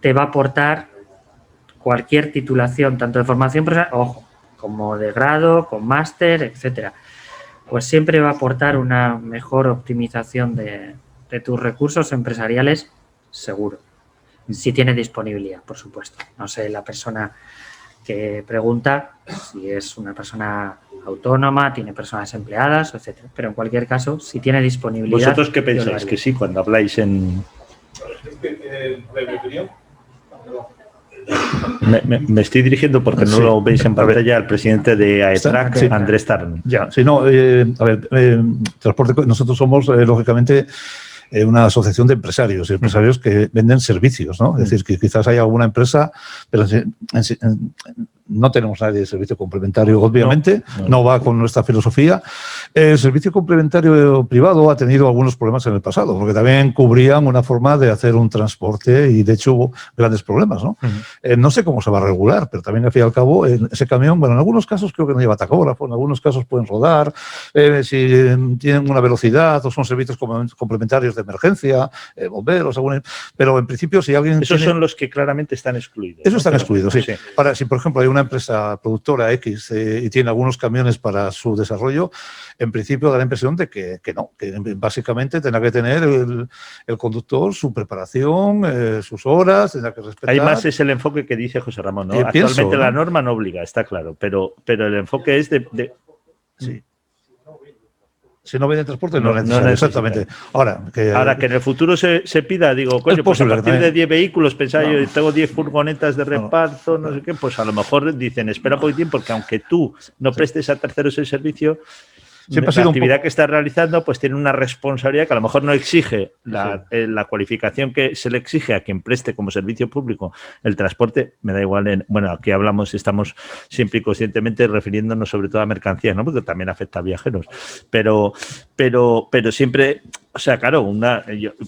te va a aportar cualquier titulación, tanto de formación profesional, ojo, como de grado, con máster, etcétera. Pues siempre va a aportar una mejor optimización de tus recursos empresariales, seguro. Si tiene disponibilidad, por supuesto. No sé, la persona que pregunta si es una persona autónoma, tiene personas empleadas, etcétera. Pero en cualquier caso, si tiene disponibilidad... ¿Vosotros qué pensáis? Que sí, cuando habláis en... Me estoy dirigiendo porque no lo veis en pantalla al presidente de AETRAC, sí. Andrés Tarn. Ya, sí, no, a ver, transporte, nosotros somos, lógicamente, una asociación de empresarios que venden servicios, ¿no? Es decir, que quizás hay alguna empresa, pero no tenemos nadie de servicio complementario, obviamente, no va con nuestra filosofía. El servicio complementario privado ha tenido algunos problemas en el pasado, porque también cubrían una forma de hacer un transporte y, de hecho, hubo grandes problemas, ¿no? No sé cómo se va a regular, pero también, al fin y al cabo, ese camión, bueno, en algunos casos creo que no lleva tacógrafo, en algunos casos pueden rodar, si tienen una velocidad o son servicios complementarios de emergencia, bomberos, pero en principio, si alguien... Esos son los que claramente están excluidos. Esos están excluidos, sí. Para, si, por ejemplo, hay una una empresa productora X y tiene algunos camiones para su desarrollo, en principio da la impresión de que no, que básicamente tendrá que tener el conductor su preparación, sus horas, tendrá que respetar. Hay más es el enfoque que dice José Ramón, ¿no? Actualmente la norma no obliga, está claro, pero el enfoque es de... Sí. Si no viene transporte, no es necesario, exactamente. Ahora que en el futuro se pida, digo, coño, pues a partir de 10 vehículos, pensaba yo, tengo 10 furgonetas de reparto, no sé qué, pues a lo mejor dicen, espera un poquitín, porque aunque tú no prestes a terceros el servicio, la actividad que estás realizando pues tiene una responsabilidad que a lo mejor no exige la cualificación que se le exige a quien preste como servicio público el transporte. Me da igual, bueno, aquí estamos siempre y conscientemente refiriéndonos sobre todo a mercancías, ¿no? Porque también afecta a viajeros, pero siempre, o sea, claro,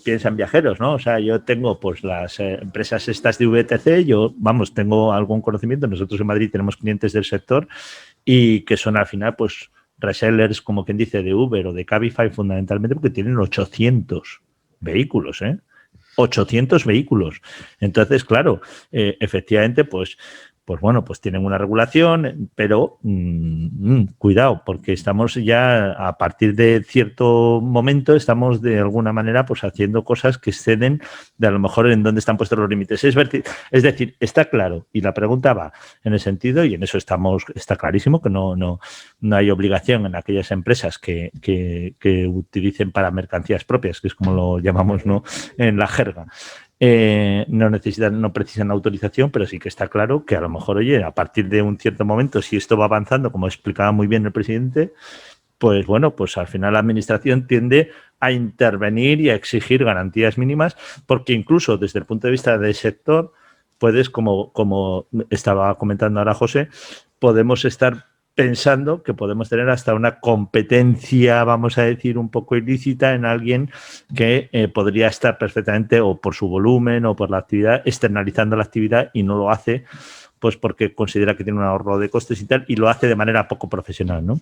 piensa en viajeros, ¿no? O sea, yo tengo pues las empresas estas de VTC, tengo algún conocimiento, nosotros en Madrid tenemos clientes del sector y que son al final pues resellers, como quien dice, de Uber o de Cabify, fundamentalmente porque tienen 800 vehículos, 800 vehículos. Entonces, claro, efectivamente, pues bueno, pues tienen una regulación, pero cuidado, porque estamos ya, a partir de cierto momento, estamos de alguna manera pues haciendo cosas que exceden de a lo mejor en dónde están puestos los límites. Es decir, está claro, y la pregunta va en el sentido, y en eso está clarísimo, que no hay obligación en aquellas empresas que utilicen para mercancías propias, que es como lo llamamos, ¿no?, en la jerga. No precisan autorización, pero sí que está claro que a lo mejor, oye, a partir de un cierto momento, si esto va avanzando, como explicaba muy bien el presidente, pues bueno, pues al final la administración tiende a intervenir y a exigir garantías mínimas, porque incluso desde el punto de vista del sector, puedes, como estaba comentando ahora José, podemos estar pensando que podemos tener hasta una competencia, vamos a decir, un poco ilícita en alguien que podría estar perfectamente, o por su volumen o por la actividad, externalizando la actividad y no lo hace pues porque considera que tiene un ahorro de costes y tal, y lo hace de manera poco profesional, ¿no?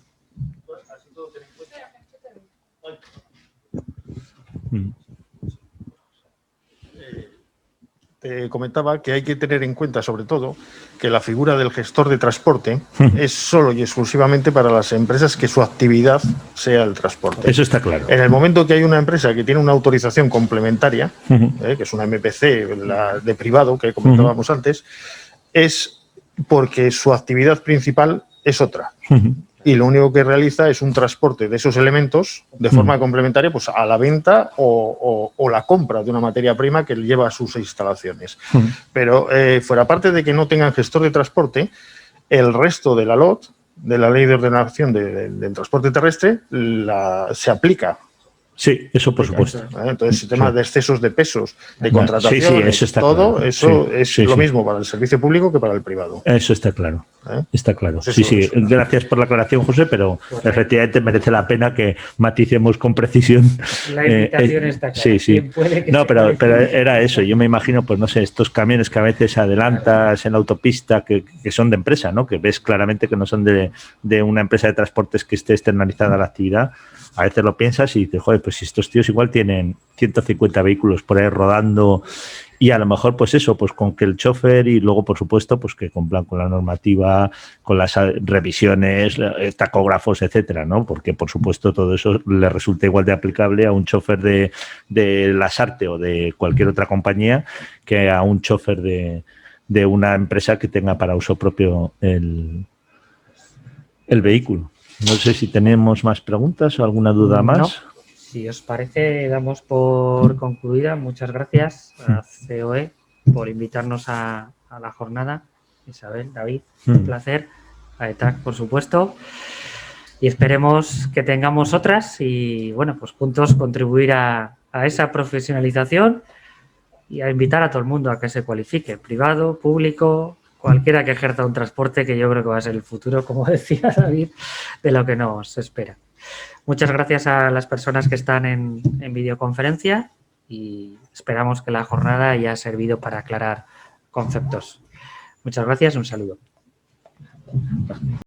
Te comentaba que hay que tener en cuenta, sobre todo, que la figura del gestor de transporte es solo y exclusivamente para las empresas que su actividad sea el transporte. Eso está claro. En el momento que hay una empresa que tiene una autorización complementaria, que es una MPC, la de privado, que comentábamos antes, es porque su actividad principal es otra. Y lo único que realiza es un transporte de esos elementos de forma complementaria pues, a la venta o la compra de una materia prima que lleva a sus instalaciones. Pero fuera parte de que no tengan gestor de transporte, el resto de la LOT, de la Ley de Ordenación del Transporte Terrestre, se aplica. Sí, eso por supuesto. Entonces, el tema de excesos de pesos, de contratación, eso está todo claro. eso es lo mismo para el servicio público que para el privado. Eso está claro. Está claro. Pues eso. Gracias por la aclaración, José, pero efectivamente merece la pena que maticemos con precisión. La invitación está clara. Sí. No, pero era eso. Yo me imagino, pues no sé, estos camiones que a veces adelantas en la autopista, que son de empresa, ¿no? Que ves claramente que no son de una empresa de transportes que esté externalizada la actividad. A veces lo piensas y dices, joder, pues si estos tíos igual tienen 150 vehículos por ahí rodando, y a lo mejor pues eso, pues con que el chofer, y luego por supuesto pues que cumplan con la normativa, con las revisiones, tacógrafos, etcétera, ¿no? Porque por supuesto todo eso le resulta igual de aplicable a un chofer de Lasarte o de cualquier otra compañía que a un chofer de una empresa que tenga para uso propio el vehículo. No sé si tenemos más preguntas o alguna duda más. No. Si os parece, damos por concluida. Muchas gracias a COE por invitarnos a la jornada. Isabel, David, un placer. A ETAC, por supuesto. Y esperemos que tengamos otras y, bueno, pues juntos contribuir a esa profesionalización y a invitar a todo el mundo a que se cualifique, privado, público, cualquiera que ejerza un transporte, que yo creo que va a ser el futuro, como decía David, de lo que nos espera. Muchas gracias a las personas que están en videoconferencia y esperamos que la jornada haya servido para aclarar conceptos. Muchas gracias, un saludo.